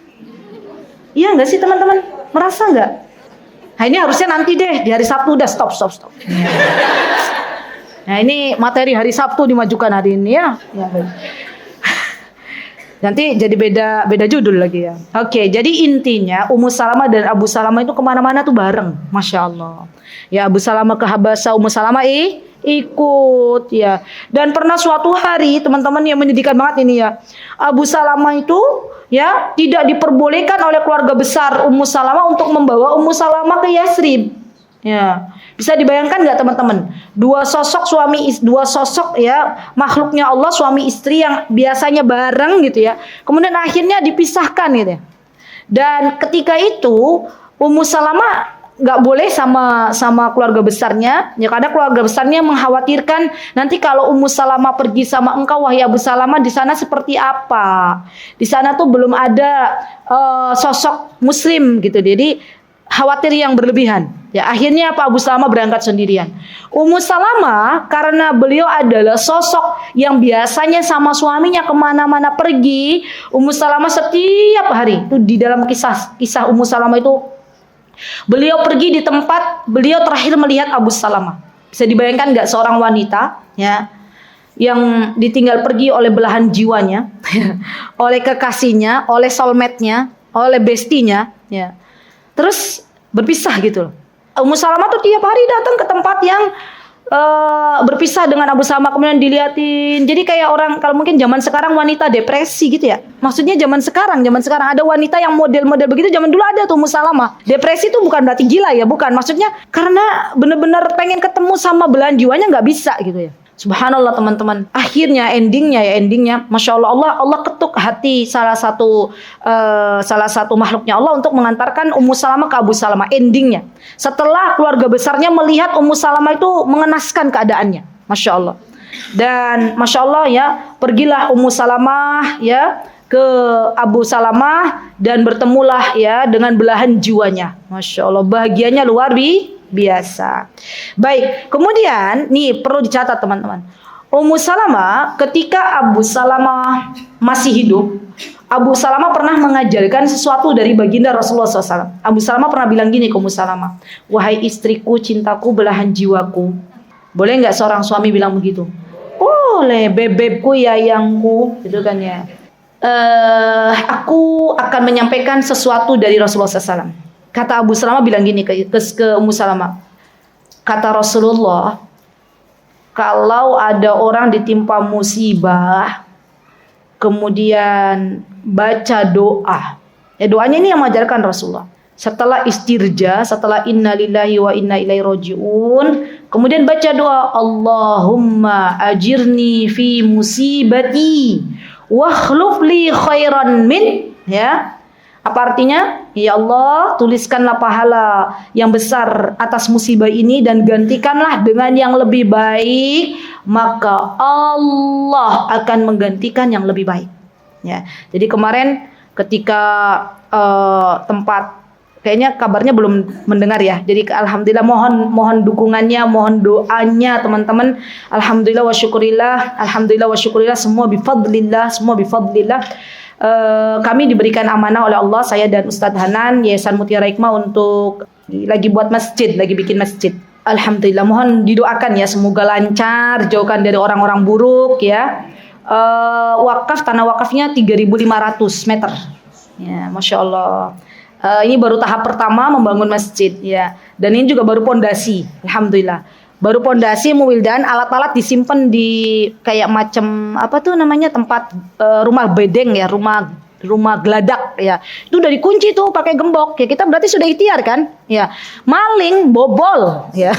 Iya nggak sih teman-teman, merasa nggak? Nah ini harusnya nanti deh di hari Sabtu, udah stop. Nah ini materi hari Sabtu dimajukan hari ini ya. Nanti jadi beda judul lagi ya. Oke, jadi intinya Ummu Salamah dan Abu Salamah itu kemana-mana tuh bareng, Masya Allah. Ya Abu Salamah ke Habasyah, Ummu Salamah ikut ya. Dan pernah suatu hari teman-teman yang menyedihkan banget ini ya. Abu Salamah itu ya tidak diperbolehkan oleh keluarga besar Ummu Salamah untuk membawa Ummu Salamah ke Yathrib. Ya, bisa dibayangkan nggak teman-teman? Dua sosok ya makhluknya Allah, suami istri yang biasanya bareng gitu ya. Kemudian akhirnya dipisahkan gitu ya. Dan ketika itu Ummu Salamah nggak boleh sama keluarga besarnya, ya karena keluarga besarnya mengkhawatirkan nanti kalau Ummu Salamah pergi sama engkau wahai Abu Salamah di sana seperti apa. Di sana tuh belum ada sosok muslim gitu. Jadi khawatir yang berlebihan. Ya akhirnya apa, Abu Salamah berangkat sendirian. Ummu Salamah karena beliau adalah sosok yang biasanya sama suaminya kemana-mana pergi. Ummu Salamah setiap hari itu di dalam kisah Ummu Salamah itu beliau pergi di tempat beliau terakhir melihat Abu Salamah. Bisa dibayangkan nggak seorang wanita ya yang ditinggal pergi oleh belahan jiwanya, oleh kekasihnya, oleh soulmate-nya, oleh bestinya, ya. Terus berpisah gitu loh. Ummu Salamah tuh tiap hari datang ke tempat yang berpisah dengan Abu Salamah, kemudian diliatin. Jadi kayak orang kalau mungkin zaman sekarang wanita depresi gitu ya. Maksudnya zaman sekarang ada wanita yang model-model begitu, zaman dulu ada tuh Ummu Salamah. Depresi itu bukan berarti gila ya, bukan. Maksudnya karena benar-benar pengen ketemu sama belahan jiwanya nggak bisa gitu ya. Subhanallah teman-teman. Akhirnya endingnya Masya Allah, Allah ketuk hati salah satu makhluknya Allah untuk mengantarkan Ummu Salamah ke Abu Salamah. Endingnya setelah keluarga besarnya melihat Ummu Salamah itu mengenaskan keadaannya, Masya Allah. Dan Masya Allah ya, pergilah Ummu Salamah ya ke Abu Salamah dan bertemulah ya dengan belahan jiwanya. Masya Allah, bahagianya luar biasa. Baik, kemudian nih perlu dicatat teman-teman. Ummu Salamah ketika Abu Salamah masih hidup, Abu Salamah pernah mengajarkan sesuatu dari baginda Rasulullah SAW. Abu Salamah pernah bilang gini ke Ummu Salamah, wahai istriku, cintaku, belahan jiwaku. Boleh nggak seorang suami bilang begitu? Boleh, bebebku, yayangku, gitu kan ya. Aku akan menyampaikan sesuatu dari Rasulullah SAW. Kata Abu Salamah bilang gini ke Ummu Salamah. Kata Rasulullah, kalau ada orang ditimpa musibah, kemudian baca doa. Ya doanya ini yang mengajarkan Rasulullah. Setelah istirja, setelah inna lillahi wa inna ilaihi raji'un, kemudian baca doa, Allahumma ajirni fi musibati wa akhluf li khairan min, ya. Apa artinya? Ya Allah, tuliskanlah pahala yang besar atas musibah ini dan gantikanlah dengan yang lebih baik, maka Allah akan menggantikan yang lebih baik. Ya. Jadi kemarin ketika tempat kayaknya kabarnya belum mendengar ya. Jadi alhamdulillah mohon dukungannya, mohon doanya teman-teman. Alhamdulillah wa syukurillah, semua bifadlillah. Kami diberikan amanah oleh Allah, saya dan Ustadz Hanan Yayasan Mutiara Hikmah untuk lagi buat masjid, lagi bikin masjid. Alhamdulillah, mohon didoakan ya, semoga lancar, jauhkan dari orang-orang buruk ya. Tanah wakafnya 3.500 meter. Ya, Masya Allah. Ini baru tahap pertama membangun masjid ya. Dan ini juga baru pondasi. Alhamdulillah. Baru pondasi Muwildan, alat-alat disimpan di kayak macam apa tuh namanya, tempat rumah bedeng ya, rumah geladak ya. Itu udah dikunci tuh pakai gembok. Ya kita berarti sudah ikhtiar kan? Ya. Maling bobol ya.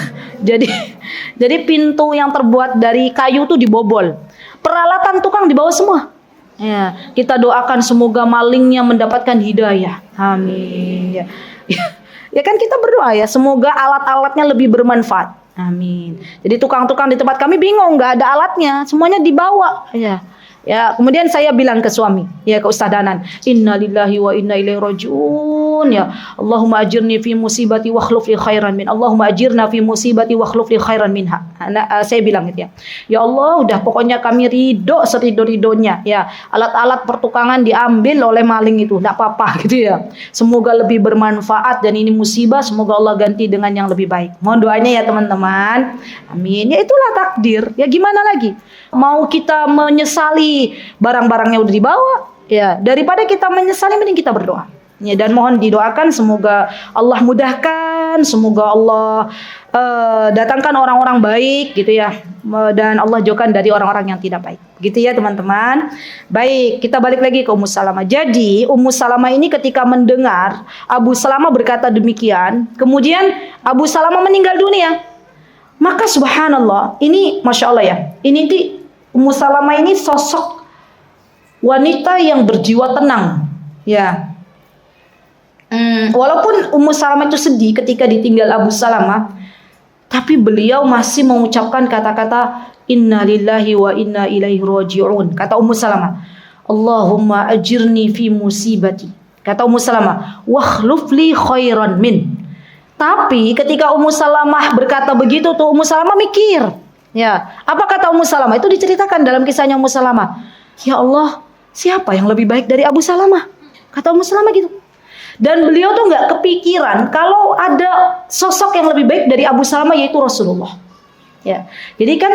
Jadi pintu yang terbuat dari kayu tuh dibobol. Peralatan tukang dibawa semua. Ya, kita doakan semoga malingnya mendapatkan hidayah. Amin. Ya kan kita berdoa ya, semoga alat-alatnya lebih bermanfaat. Amin. Jadi tukang-tukang di tempat kami bingung, nggak ada alatnya, semuanya dibawa. Ya, kemudian saya bilang ke suami, ya ke Ustadz Danan, Inna lillahi wa inna ilaihi raji'un. Ya, Allahumma ajirni fi musibati wa akhluf li khairan min. Allahumma ajirna fi musibati wa akhluf li khairan minha. Saya bilang gitu ya. Ya Allah, udah pokoknya kami ridho serido-ridonya. Ya, alat-alat pertukangan diambil oleh maling itu, enggak apa-apa gitu ya. Semoga lebih bermanfaat dan ini musibah, semoga Allah ganti dengan yang lebih baik. Mohon doanya ya teman-teman. Amin. Ya itulah takdir. Ya gimana lagi? Mau kita menyesali barang-barangnya udah dibawa, ya daripada kita menyesali mending kita berdoa. Ya, dan mohon didoakan semoga Allah mudahkan, semoga Allah datangkan orang-orang baik gitu ya, dan Allah jauhkan dari orang-orang yang tidak baik. Gitu ya teman-teman. Baik, kita balik lagi ke Ummu Salamah. Jadi Ummu Salamah ini ketika mendengar Abu Salamah berkata demikian, kemudian Abu Salamah meninggal dunia. Maka subhanallah, ini Masya Allah ya, ini Ummu Salamah ini sosok wanita yang berjiwa tenang, ya. Walaupun Ummu Salamah itu sedih ketika ditinggal Abu Salamah, tapi beliau masih mengucapkan kata-kata Inna lillahi wa inna ilaihi raji'un. Kata Ummu Salamah, Allahumma ajirni fi musibati. Kata Ummu Salamah, wakhluf li khairan min. Tapi ketika Ummu Salamah berkata begitu tuh, Ummu Salamah mikir. Ya, apa kata Ummu Salamah? Itu diceritakan dalam kisahnya Ummu Salamah. Ya Allah, siapa yang lebih baik dari Abu Salamah? Kata Ummu Salamah gitu. Dan beliau tuh nggak kepikiran kalau ada sosok yang lebih baik dari Abu Salamah, yaitu Rasulullah. Ya, jadi kan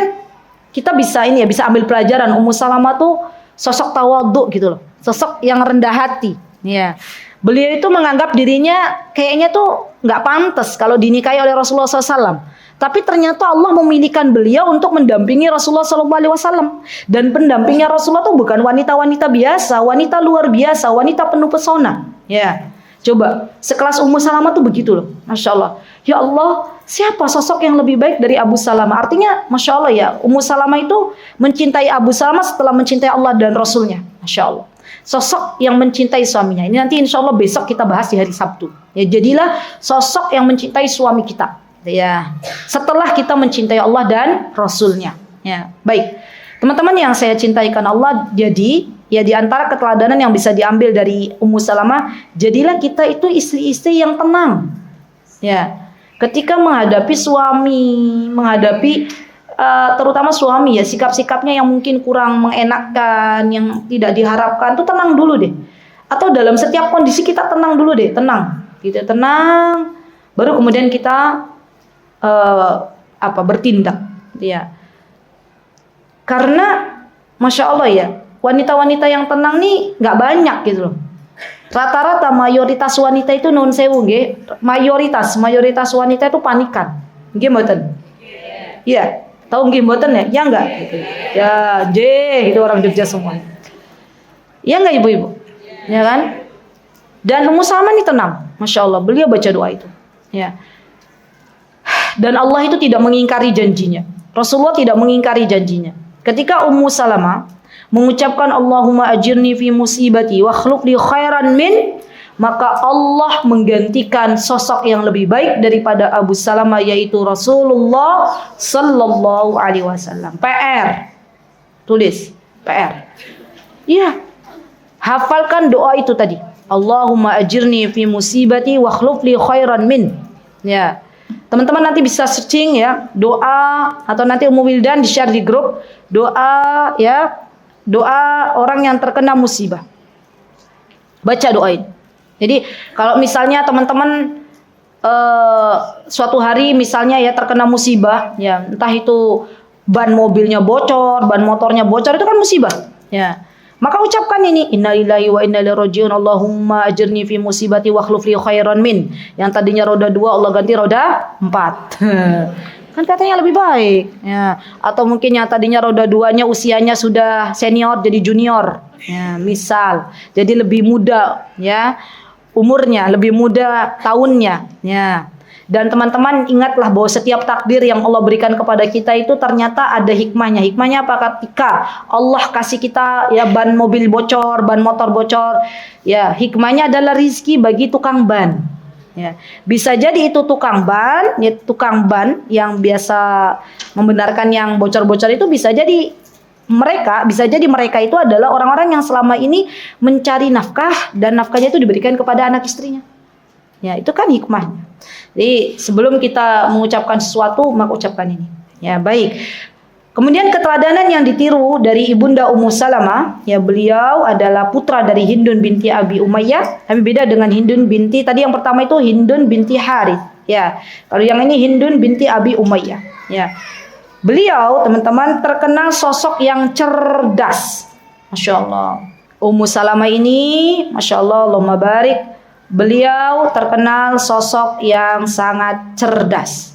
kita bisa bisa ambil pelajaran. Ummu Salamah tuh sosok tawadhu gitu loh, sosok yang rendah hati. Ya, beliau itu menganggap dirinya kayaknya tuh nggak pantas kalau dinikahi oleh Rasulullah SAW. Tapi ternyata Allah memilihkan beliau untuk mendampingi Rasulullah SAW. Dan pendampingnya Rasulullah tuh bukan wanita-wanita biasa, wanita luar biasa, wanita penuh pesona. Ya. Coba, sekelas Ummu Salamah tuh begitu loh. Masya Allah. Ya Allah, siapa sosok yang lebih baik dari Abu Salamah? Artinya, Masya Allah ya, Ummu Salamah itu mencintai Abu Salamah setelah mencintai Allah dan Rasulnya. Masya Allah. Sosok yang mencintai suaminya. Ini nanti insya Allah besok kita bahas di hari Sabtu. Ya, jadilah sosok yang mencintai suami kita. Ya, setelah kita mencintai Allah dan Rasulnya. Ya, baik. Teman-teman yang saya cintaikan Allah, jadi ya di antara keteladanan yang bisa diambil dari Ummu Salamah, jadilah kita itu istri-istri yang tenang. Ya, ketika menghadapi suami, terutama suami ya, sikap-sikapnya yang mungkin kurang mengenakkan, yang tidak diharapkan, tuh tenang dulu deh. Atau dalam setiap kondisi kita tenang dulu deh, tenang. Gitu, tenang. Baru kemudian kita bertindak. Ya. Karena Masya Allah ya, wanita-wanita yang tenang nih nggak banyak gitu loh. Rata-rata mayoritas wanita itu nun sewu nggih, mayoritas wanita itu panikan. Nggih mboten? Iya. Tahu nggih mboten ya? Ya enggak gitu. Ya, itu orang Jogja semua. Ya enggak ibu-ibu? Ya kan? Dan Ummu Salamah ini tenang. Masya Allah, beliau baca doa itu. Ya. Dan Allah itu tidak mengingkari janjinya. Rasulullah tidak mengingkari janjinya. Ketika Ummu Salamah mengucapkan Allahumma ajirni fi musibati wa akhluf li khairan min, maka Allah menggantikan sosok yang lebih baik daripada Abu Salamah, yaitu Rasulullah sallallahu alaihi wasallam. PR. Tulis, PR. Iya. Hafalkan doa itu tadi. Allahumma ajirni fi musibati wa akhluf li khairan min. Ya. Teman-teman nanti bisa searching ya, doa, atau nanti Ummu Wildan di-share di grup, doa ya, doa orang yang terkena musibah. Baca doain. Jadi kalau misalnya teman-teman suatu hari misalnya ya terkena musibah, ya entah itu ban mobilnya bocor, ban motornya bocor, itu kan musibah. Ya. Maka ucapkan ini, innalillahi wa inna ilaihi raji'un, Allahumma ajirni fi musibati wa akhluf li khairan min. Yang tadinya roda 2 Allah ganti roda 4. Kan katanya lebih baik. Ya. Atau mungkin yang tadinya roda 2-nya usianya sudah senior jadi junior. Ya, misal. Jadi lebih muda ya umurnya, lebih muda tahunnya. Ya. Dan teman-teman ingatlah bahwa setiap takdir yang Allah berikan kepada kita itu ternyata ada hikmahnya. Hikmahnya apa? Ketika Allah kasih kita ya ban mobil bocor, ban motor bocor, ya hikmahnya adalah rizki bagi tukang ban. Ya, bisa jadi itu tukang ban yang biasa membenarkan yang bocor-bocor itu bisa jadi mereka itu adalah orang-orang yang selama ini mencari nafkah dan nafkahnya itu diberikan kepada anak istrinya. Ya, itu kan hikmahnya. Jadi sebelum kita mengucapkan sesuatu, maka ucapkan ini. Ya, baik. Kemudian keteladanan yang ditiru dari Ibunda Ummu Salamah, ya beliau adalah putra dari Hindun binti Abi Umayyah. Tapi beda dengan Hindun binti tadi, yang pertama itu Hindun binti Harith. Ya, kalau yang ini Hindun binti Abi Umayyah. Ya, beliau teman-teman terkenal sosok yang cerdas. Masya Allah. Ummu Salamah ini, Masya Allah, Allahumma barik. Beliau terkenal sosok yang sangat cerdas.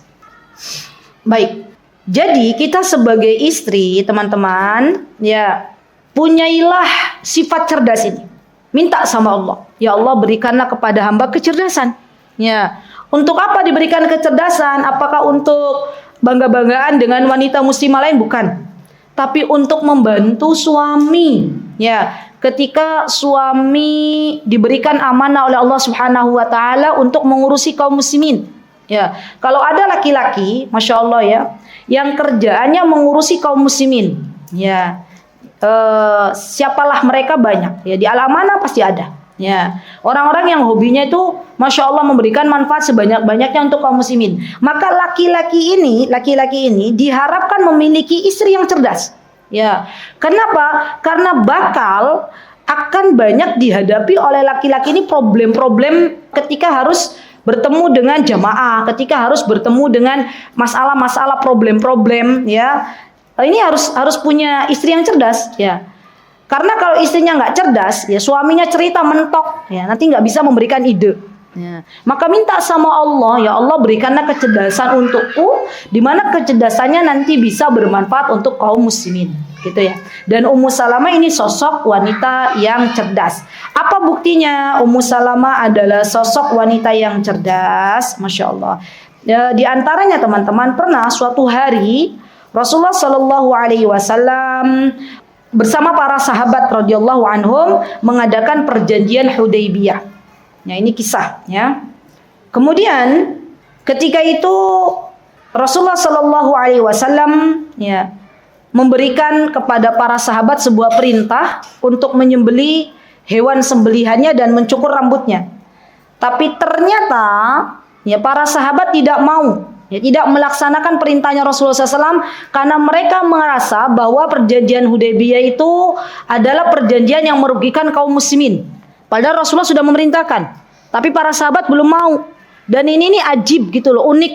Baik. Jadi kita sebagai istri, teman-teman, ya punyailah sifat cerdas ini. Minta sama Allah, ya Allah berikanlah kepada hamba kecerdasan. Ya, untuk apa diberikan kecerdasan? Apakah untuk bangga-banggaan dengan wanita muslimah lain? Bukan. Tapi untuk membantu suami. Ya, ketika suami diberikan amanah oleh Allah Subhanahu wa taala untuk mengurusi kaum muslimin. Ya, kalau ada laki-laki, Masya Allah ya, yang kerjaannya mengurusi kaum muslimin, ya, siapalah mereka banyak. Ya, di Al-Amanah pasti ada. Ya, orang-orang yang hobinya itu Masya Allah memberikan manfaat sebanyak-banyaknya untuk kaum muslimin. Maka laki-laki ini diharapkan memiliki istri yang cerdas. Ya, kenapa? Karena bakal akan banyak dihadapi oleh laki-laki ini problem-problem ketika harus bertemu dengan jamaah, ketika harus bertemu dengan masalah-masalah problem-problem. Ya, ini harus punya istri yang cerdas. Ya. Karena kalau istrinya nggak cerdas, ya suaminya cerita mentok, ya nanti nggak bisa memberikan ide. Ya. Maka minta sama Allah, ya Allah berikanlah kecerdasan untukku, di mana kecerdasannya nanti bisa bermanfaat untuk kaum muslimin, gitu ya. Dan Ummu Salamah ini sosok wanita yang cerdas. Apa buktinya? Ummu Salamah adalah sosok wanita yang cerdas, Masya Allah. Ya, di antaranya teman-teman pernah suatu hari Rasulullah Shallallahu Alaihi Wasallam bersama para sahabat radhiyallahu anhum mengadakan perjanjian Hudaybiyah. Ya, ini kisahnya. Kemudian ketika itu Rasulullah Shallallahu Alaihi Wasallam ya memberikan kepada para sahabat sebuah perintah untuk menyembelih hewan sembelihannya dan mencukur rambutnya. Tapi ternyata ya para sahabat tidak mau. Ya, tidak melaksanakan perintahnya Rasulullah SAW karena mereka merasa bahwa perjanjian Hudaybiyah itu adalah perjanjian yang merugikan kaum muslimin. Padahal Rasulullah sudah memerintahkan, tapi para sahabat belum mau. Dan ini ajib gitu loh, unik.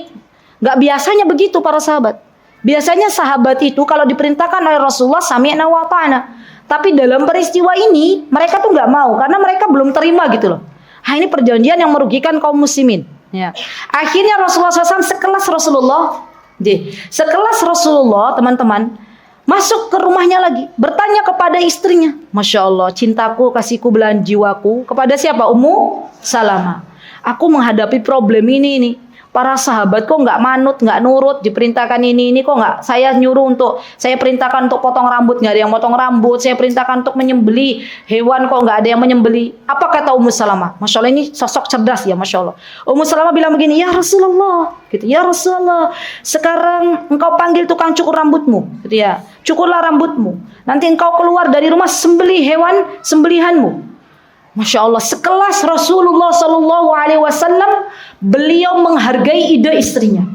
Gak biasanya begitu para sahabat. Biasanya sahabat itu kalau diperintahkan oleh Rasulullah sami'na wa ta'na. Tapi dalam peristiwa ini mereka tuh gak mau karena mereka belum terima gitu loh. Ini perjanjian yang merugikan kaum muslimin. Ya. Akhirnya Rasulullah SAW sekelas Rasulullah teman-teman masuk ke rumahnya lagi, bertanya kepada istrinya, Masya Allah, cintaku, kasihku, belahan jiwaku. Kepada siapa? Ummu Salamah. Aku menghadapi problem ini. Para sahabat kok nggak manut, nggak nurut, diperintahkan ini kok nggak. Saya perintahkan untuk potong rambut, nggak ada yang potong rambut. Saya perintahkan untuk menyembeli hewan, kok nggak ada yang menyembeli. Apa kata Ummu Salamah? Masya Allah, ini sosok cerdas ya, Masya Allah. Ummu Salamah bilang begini, ya Rasulullah, gitu, ya Rasulullah, sekarang engkau panggil tukang cukur rambutmu, gitu ya, cukurlah rambutmu. Nanti engkau keluar dari rumah sembelih hewan sembelihanmu. Masya Allah, sekelas Rasulullah Sallallahu Alaihi Wasallam, beliau menghargai ide istrinya.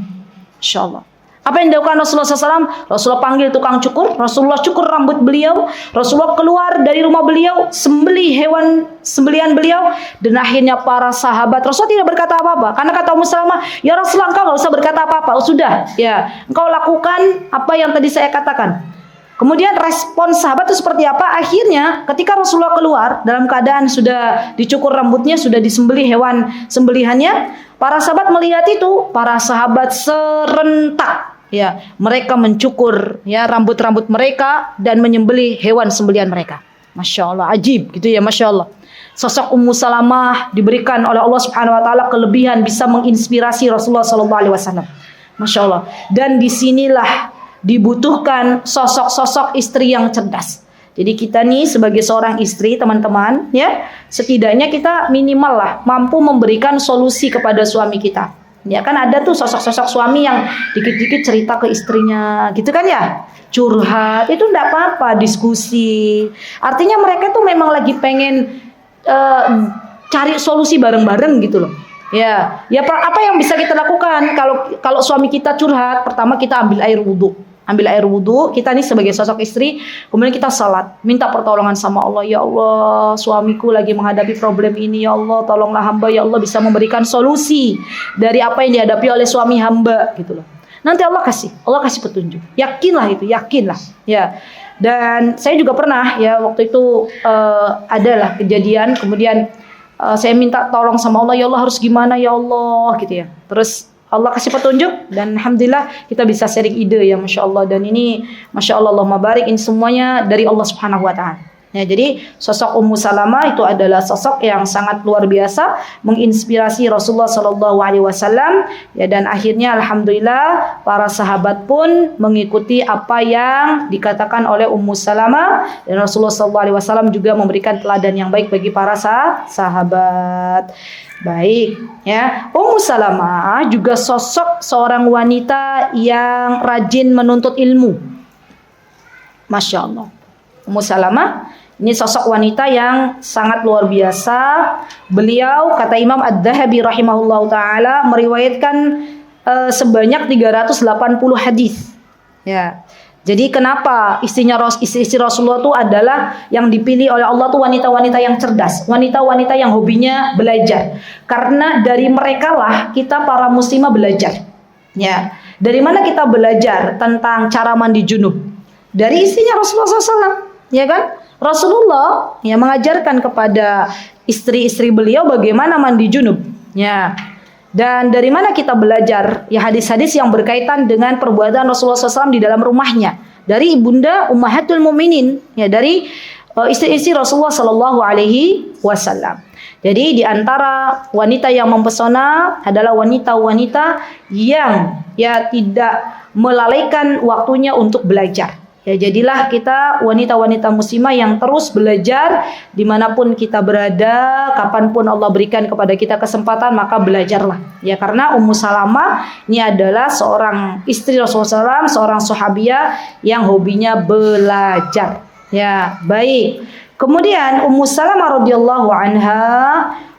Masya Allah. Apa yang dilakukan Rasulullah SAW? Rasulullah panggil tukang cukur, Rasulullah cukur rambut beliau, Rasulullah keluar dari rumah beliau, sembelih hewan sembelihan beliau, dan akhirnya para sahabat, Rasulullah tidak berkata apa-apa, karena kata Ummu Salamah, ya Rasulullah engkau nggak usah berkata apa-apa, sudah, ya engkau lakukan apa yang tadi saya katakan. Kemudian respon sahabat itu seperti apa? Akhirnya ketika Rasulullah keluar dalam keadaan sudah dicukur rambutnya, sudah disembelih hewan sembelihannya, para sahabat melihat itu, para sahabat serentak ya, mereka mencukur ya rambut-rambut mereka dan menyembelih hewan sembelihan mereka. Masya Allah, ajib gitu ya, Masya Allah. Sosok Ummu Salamah diberikan oleh Allah Subhanahu Wa Taala kelebihan bisa menginspirasi Rasulullah Sallallahu Alaihi Wasallam. Masya Allah. Dan disinilah dibutuhkan sosok-sosok istri yang cerdas. Jadi kita nih sebagai seorang istri, teman-teman, ya, setidaknya kita minimal lah mampu memberikan solusi kepada suami kita. Ya kan ada tuh sosok-sosok suami yang dikit-dikit cerita ke istrinya, gitu kan ya? Curhat, itu enggak apa-apa, diskusi. Artinya mereka tuh memang lagi pengen cari solusi bareng-bareng gitu loh. Ya, apa yang bisa kita lakukan kalau suami kita curhat? Pertama kita ambil air wudhu, kita nih sebagai sosok istri, kemudian kita salat, minta pertolongan sama Allah. Ya Allah, suamiku lagi menghadapi problem ini, ya Allah, tolonglah hamba, ya Allah bisa memberikan solusi dari apa yang dihadapi oleh suami hamba, gitu loh. Nanti Allah kasih petunjuk. Yakinlah, ya. Dan saya juga pernah ya waktu itu adalah kejadian, kemudian saya minta tolong sama Allah, ya Allah harus gimana ya Allah, gitu ya. Terus Allah kasih petunjuk dan alhamdulillah kita bisa sharing ide ya, Masya Allah. Dan ini Masya Allah, Allahumma barik, ini semuanya dari Allah Subhanahu Wa Ta'ala. Ya, jadi sosok Ummu Salamah itu adalah sosok yang sangat luar biasa, menginspirasi Rasulullah Shallallahu Alaihi Wasallam. Ya, dan akhirnya alhamdulillah para sahabat pun mengikuti apa yang dikatakan oleh Ummu Salamah, dan Rasulullah Shallallahu Alaihi Wasallam juga memberikan teladan yang baik bagi para sahabat. Baik, ya. Ummu Salamah juga sosok seorang wanita yang rajin menuntut ilmu. Masya Allah. Ummu Salamah ini sosok wanita yang sangat luar biasa. Beliau, kata Imam Ad-Dhahabi rahimahullah ta'ala, meriwayatkan sebanyak 380 hadis. Ya. Jadi kenapa istri Rasulullah itu adalah yang dipilih oleh Allah tuh wanita-wanita yang cerdas, wanita-wanita yang hobinya belajar. Karena dari mereka lah kita para muslimah belajar. Ya. Dari mana kita belajar tentang cara mandi junub? Dari istrinya Rasulullah SAW, ya kan? Rasulullah yang mengajarkan kepada istri-istri beliau bagaimana mandi junub. Ya. Dan dari mana kita belajar? Ya, hadis-hadis yang berkaitan dengan perbuatan Rasulullah SAW di dalam rumahnya. Dari ibunda Ummahatul Mukminin, ya, dari istri-istri Rasulullah Sallallahu Alaihi Wasallam. Jadi di antara wanita yang mempesona adalah wanita-wanita yang ya tidak melalaikan waktunya untuk belajar. Ya, jadilah kita wanita-wanita muslimah yang terus belajar dimanapun kita berada, kapanpun Allah berikan kepada kita kesempatan, maka belajarlah. Ya, karena Ummu Salamah ini adalah seorang istri Rasulullah SAW, seorang sahabiah yang hobinya belajar. Ya, baik. Kemudian Ummu Salamah radhiyallahu anha,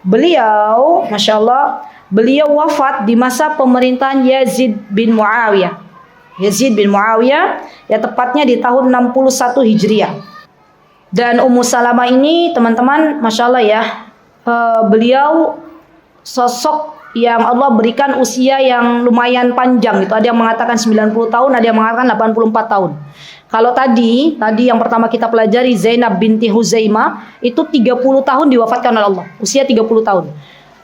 beliau, masya Allah, beliau wafat di masa pemerintahan Yazid bin Muawiyah. Yazid bin Muawiyah, ya tepatnya di tahun 61 Hijriah. Dan Ummu Salamah ini teman-teman, masya Allah ya, beliau sosok yang Allah berikan usia yang lumayan panjang. Itu ada yang mengatakan 90 tahun, ada yang mengatakan 84 tahun. Kalau tadi yang pertama kita pelajari Zainab binti Huzaimah, itu 30 tahun diwafatkan oleh Allah, usia 30 tahun.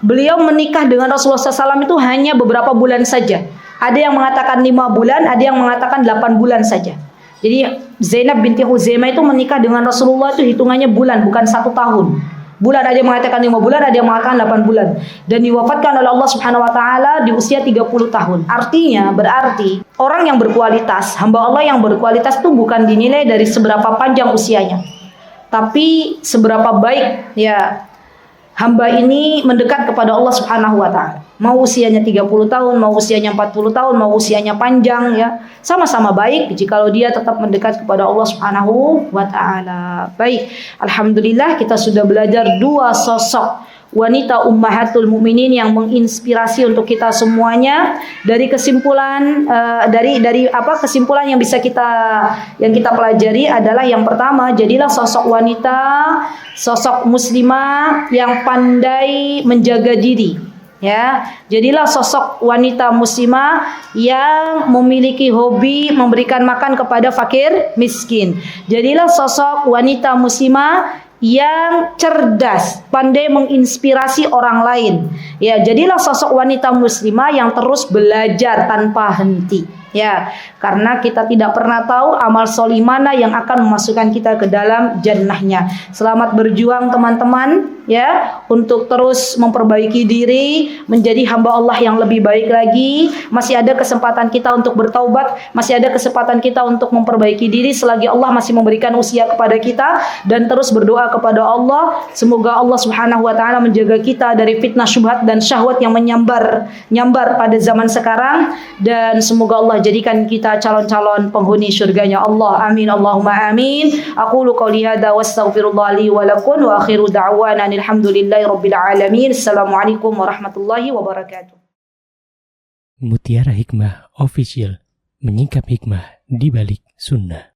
Beliau menikah dengan Rasulullah SAW itu hanya beberapa bulan saja. Ada yang mengatakan 5 bulan, ada yang mengatakan 8 bulan saja. Jadi Zainab binti Huzaimah itu menikah dengan Rasulullah itu hitungannya bulan, bukan 1 tahun. Bulan, ada yang mengatakan 5 bulan, ada yang mengatakan 8 bulan. Dan diwafatkan oleh Allah Subhanahu wa taala di usia 30 tahun. Artinya, berarti orang yang berkualitas, hamba Allah yang berkualitas itu bukan dinilai dari seberapa panjang usianya, tapi seberapa baik ya hamba ini mendekat kepada Allah Subhanahu wa taala. Mau usianya 30 tahun, mau usianya 40 tahun, mau usianya panjang ya, sama-sama baik jikalau dia tetap mendekat kepada Allah Subhanahu wa taala. Baik, alhamdulillah kita sudah belajar 2 sosok wanita ummahatul mukminin yang menginspirasi untuk kita semuanya. Dari kesimpulan kesimpulan yang bisa kita pelajari adalah yang pertama, jadilah sosok wanita, sosok muslimah yang pandai menjaga diri. Ya, jadilah sosok wanita muslimah yang memiliki hobi memberikan makan kepada fakir miskin. Jadilah sosok wanita muslimah yang cerdas, pandai menginspirasi orang lain. Ya, jadilah sosok wanita muslimah yang terus belajar tanpa henti. Ya, karena kita tidak pernah tahu amal solih mana yang akan memasukkan kita ke dalam jannahnya. Selamat berjuang teman-teman ya, untuk terus memperbaiki diri menjadi hamba Allah yang lebih baik lagi. Masih ada kesempatan kita untuk bertaubat, masih ada kesempatan kita untuk memperbaiki diri selagi Allah masih memberikan usia kepada kita, dan terus berdoa kepada Allah semoga Allah Subhanahu wa taala menjaga kita dari fitnah syubhat dan syahwat yang menyambar pada zaman sekarang, dan semoga Allah jadikan kita calon-calon penghuni surganya Allah. Amin Allahumma amin. Aqulu qouli hadza wastaghfirullah li wa lakum wa akhiru da'wana alhamdulillahi rabbil alamin. Assalamualaikum warahmatullahi wabarakatuh. Mutiara Hikmah Official, menyingkap hikmah di balik sunnah.